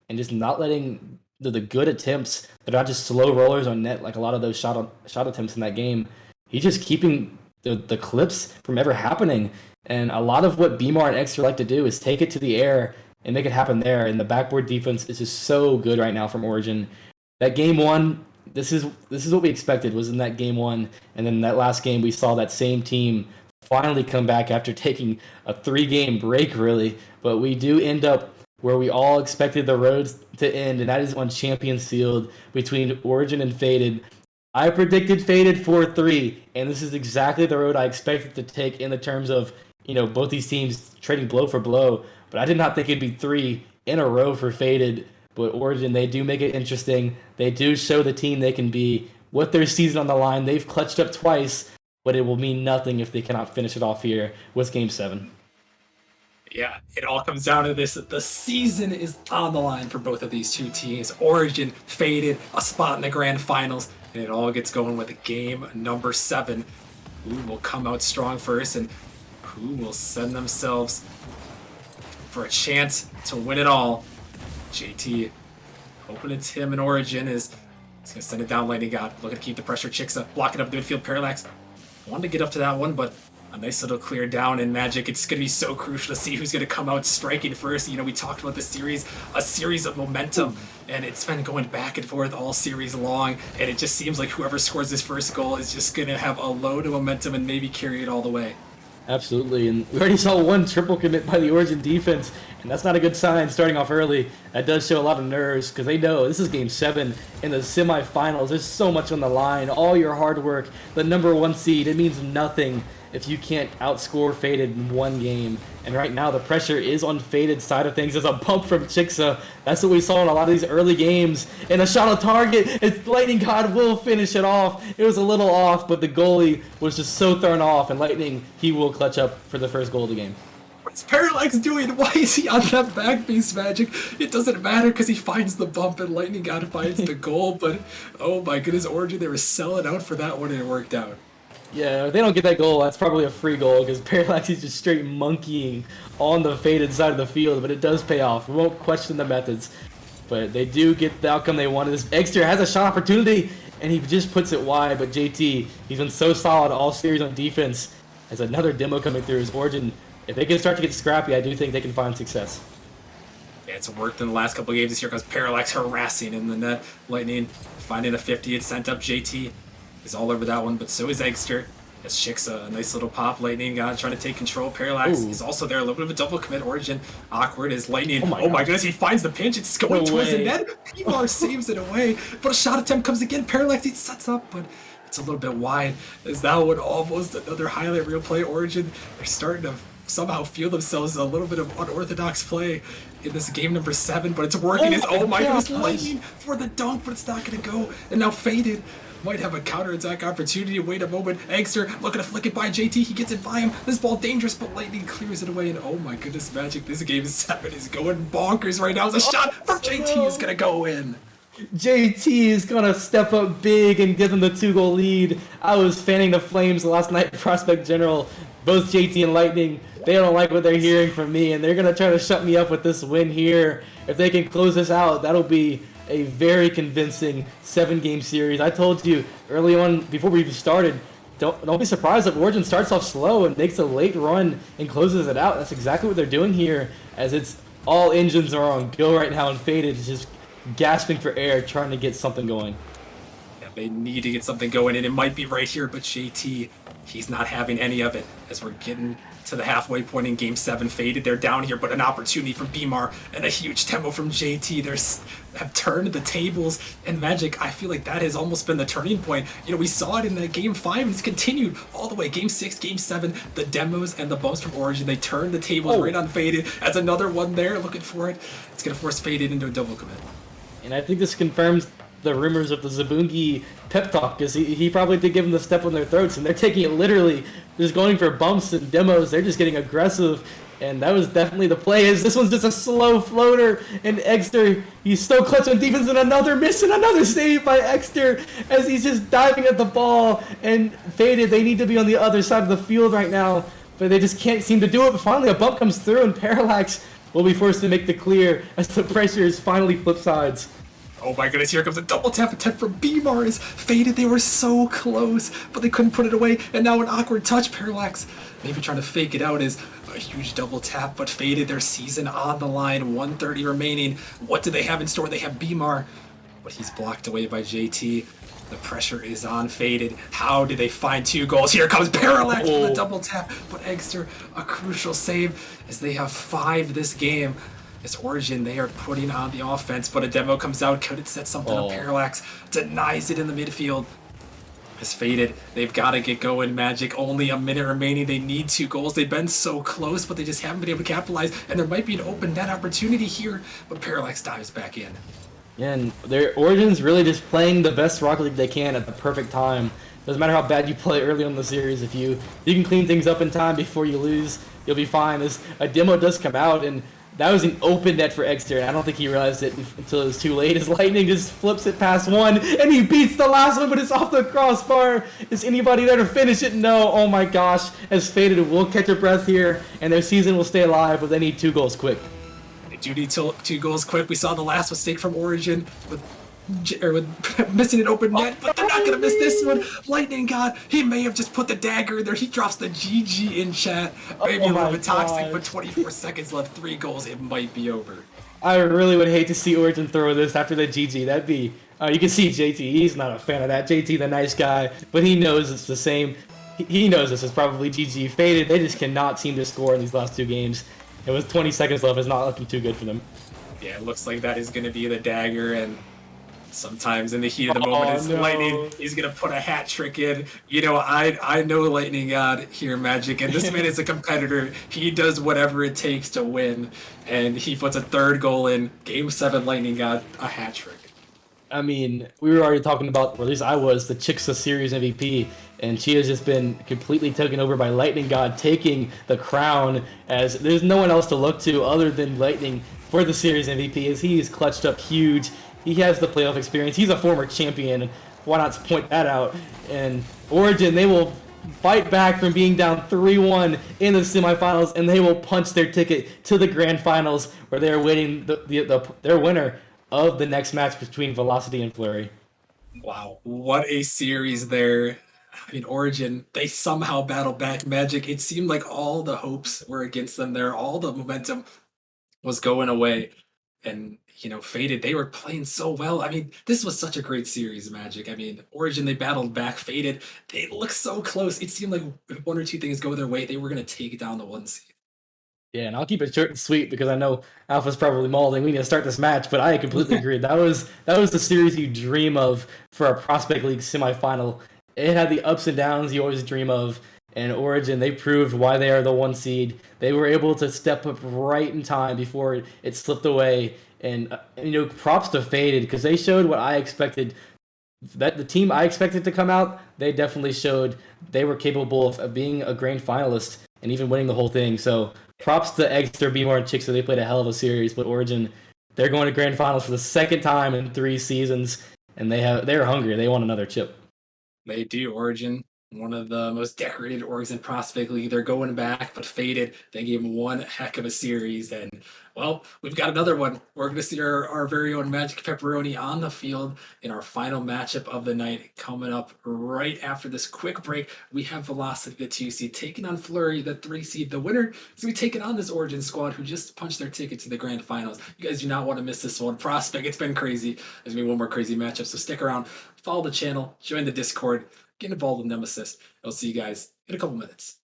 and just not letting the good attempts that are not just slow rollers on net like a lot of those shot attempts in that game. He's just keeping the clips from ever happening. And a lot of what Beamar and Extra like to do is take it to the air and make it happen there. And the backboard defense is just so good right now from Origin. That game one, this is what we expected was in that game one, and then that last game we saw that same team finally come back after taking a 3-game break, really. But we do end up where we all expected the roads to end, and that is on Champions Field between Origin and Faded. I predicted Faded 4-3, and this is exactly the road I expected to take in the terms of both these teams trading blow for blow. But I did not think it'd be 3 in a row for Faded. But Origin, they do make it interesting. They do show the team they can be with their season on the line. They've clutched up twice, but it will mean nothing if they cannot finish it off here with Game 7. Yeah, it all comes down to this. The season is on the line for both of these two teams. Origin Faded, a spot in the grand finals, and it all gets going with game number 7. Who will come out strong first, and who will send themselves for a chance to win it all? JT, hoping it's him in Origin, he's going to send it down. Lightning God looking to keep the pressure. Chixa blocking up the midfield. Parallax wanted to get up to that one, but a nice little clear down in Magic. It's going to be so crucial to see who's going to come out striking first. We talked about the series, a series of momentum, and it's been going back and forth all series long, and it just seems like whoever scores this first goal is just going to have a load of momentum and maybe carry it all the way. Absolutely, and we already saw one triple commit by the Origin defense, and that's not a good sign starting off early. That does show a lot of nerves because they know this is Game 7 in the semifinals. There's so much on the line, all your hard work, the number 1 seed. It means nothing if you can't outscore Faded in one game. And right now the pressure is on Faded's side of things. There's a bump from Chixa. That's what we saw in a lot of these early games. And a shot on target. And Lightning God will finish it off. It was a little off, but the goalie was just so thrown off. And Lightning, he will clutch up for the first goal of the game. What's Parallax doing? Why is he on that back piece, Magic? It doesn't matter because he finds the bump and Lightning God finds the goal. But oh my goodness, Origin, they were selling out for that one and it worked out. Yeah, if they don't get that goal, that's probably a free goal because Parallax is just straight monkeying on the Faded side of the field, but it does pay off. We won't question the methods, but they do get the outcome they wanted. This Exter has a shot opportunity, and he just puts it wide, but JT, he's been so solid all series on defense. As another demo coming through his Origin, if they can start to get scrappy, I do think they can find success. Yeah, it's worked in the last couple of games this year because Parallax harassing in the net. Lightning finding a 50, it's sent up. JT is all over that one, but so is Eggster. As Chixa, a nice little pop. Lightning God trying to take control. Parallax is also there. A little bit of a double commit. Origin awkward as Lightning. Oh my goodness, he finds the pinch. It's going towards the net. Beamar saves it away, but a shot attempt comes again. Parallax, he sets up, but it's a little bit wide. As that one almost another highlight reel play. Origin, they're starting to somehow feel themselves a little bit of unorthodox play in this game number 7, but it's working. Oh my goodness, Lightning for the dunk, but it's not going to go. And now Faded might have a counterattack opportunity. Wait a moment. Eggster looking to flick it by JT. He gets it by him. This ball dangerous, but Lightning clears it away. And oh my goodness, Magic. This game 7 is going bonkers right now. The shot from JT is going to go in. JT is going to step up big and give them the 2-goal lead. I was fanning the flames last night, Prospect General. Both JT and Lightning, they don't like what they're hearing from me, and they're going to try to shut me up with this win here. If they can close this out, that'll be a very convincing 7-game series. I told you early on, before we even started, don't be surprised if Origin starts off slow and makes a late run and closes it out. That's exactly what they're doing here, as it's all engines are on go right now, and Faded is just gasping for air, trying to get something going. Yeah, they need to get something going, and it might be right here, but JT, he's not having any of it as we're getting to the halfway point in Game 7. Faded, they're down here, but an opportunity from Beamar and a huge tempo from JT. They have turned the tables, and Magic, I feel like that has almost been the turning point. We saw it in the Game 5, and it's continued all the way. Game 6, Game 7, the demos and the bumps from Origin, they turned the tables right on Faded. As another one there, looking for it. It's going to force Faded into a double commit. And I think this confirms the rumors of the Zabungi pep talk, because he probably did give them the step on their throats, and they're taking it literally, just going for bumps and demos. They're just getting aggressive, and that was definitely the play. Is this one's just a slow floater, and Exter, he's so clutch on defense, and another miss and another save by Exter as he's just diving at the ball. And Faded, they need to be on the other side of the field right now, but they just can't seem to do it. But finally, a bump comes through, and Parallax will be forced to make the clear as the pressure is finally flip sides. Oh my goodness, here comes a double tap attempt from Beamar is Faded. They were so close, but they couldn't put it away. And now an awkward touch. Parallax maybe trying to fake it out is a huge double tap, but Faded, their season on the line, 130 remaining. What do they have in store? They have Beamar, but he's blocked away by JT. The pressure is on Faded. How do they find 2 goals? Here comes Parallax for the double tap, but Exter, a crucial save as they have 5 this game. This Origin, they are putting on the offense, but a demo comes out. Could it set something up? Parallax denies it in the midfield. Has Faded. They've got to get going. Magic, only a minute remaining. They need 2 goals. They've been so close, but they just haven't been able to capitalize. And there might be an open net opportunity here, but Parallax dives back in. Yeah, and their Origin's really just playing the best Rocket League they can at the perfect time. Doesn't matter how bad you play early on in the series. If you can clean things up in time before you lose, you'll be fine. As a demo does come out, and that was an open net for Exter, and I don't think he realized it until it was too late. His Lightning just flips it past one, and he beats the last one, but it's off the crossbar. Is anybody there to finish it? No. Oh my gosh. As Faded will catch a breath here, and their season will stay alive, but they need 2 goals quick. They do need 2 goals quick. We saw the last mistake from Origin with missing an open net, but they're not going to miss this one. Lightning God, he may have just put the dagger in there. He drops the GG in chat. Maybe a little bit toxic, but 24 seconds left, 3 goals, it might be over. I really would hate to see Origin throw this after the GG. That'd be... you can see JT, he's not a fan of that. JT, the nice guy, but he knows it's the same. He knows this is probably GG. Faded, they just cannot seem to score in these last 2 games. And with 20 seconds left, it's not looking too good for them. Yeah, it looks like that is going to be the dagger, and sometimes in the heat of the moment, it's Lightning. He's going to put a hat trick in. You know, I know Lightning God here, Magic, and this man is a competitor. He does whatever it takes to win, and he puts a 3rd goal in. Game 7, Lightning God, a hat trick. I mean, we were already talking about, or at least I was, the Chixa Series MVP, and she has just been completely taken over by Lightning God, taking the crown, as there's no one else to look to other than Lightning for the Series MVP, as he is clutched up huge. He has the playoff experience. He's a former champion. Why not point that out? And Origin, they will fight back from being down 3-1 in the semifinals, and they will punch their ticket to the grand finals, where they are waiting their winner of the next match between Velocity and Flurry. Wow, what a series there. I mean, Origin, they somehow battled back. Magic, it seemed like all the hopes were against them there. All the momentum was going away. And, you know, Faded, they were playing so well. I mean, this was such a great series, Magic. I mean, Origin, they battled back. Faded, they looked so close. It seemed like if 1 or 2 things go their way, they were going to take down the 1 seed. Yeah, and I'll keep it short and sweet because I know Alpha's probably mauling. We need to start this match, but I completely agree. That was the series you dream of for a Prospect League semifinal. It had the ups and downs you always dream of, and Origin, they proved why they are the 1 seed. They were able to step up right in time before it slipped away, and props to Faded because they showed what I expected. That the team I expected to come out, they definitely showed they were capable of being a grand finalist and even winning the whole thing. So props to Exeter, Beamar, and Chixa. They played a hell of a series, but Origin, they're going to grand finals for the 2nd time in 3 seasons, and they're hungry. They want another chip. They do. Origin, one of the most decorated orgs in Prospect League. They're going back, but Faded, they gave them one heck of a series. And, well, we've got another one. We're going to see our very own Magic Pepperoni on the field in our final matchup of the night coming up right after this quick break. We have Velocity, the 2 seed, taking on Flurry, the 3 seed. The winner is going to be taking on this Origin squad who just punched their ticket to the grand finals. You guys do not want to miss this one. Prospect, it's been crazy. There's going to be one more crazy matchup, so stick around. Follow the channel, join the Discord, get involved with Nemesis. I'll see you guys in a couple minutes.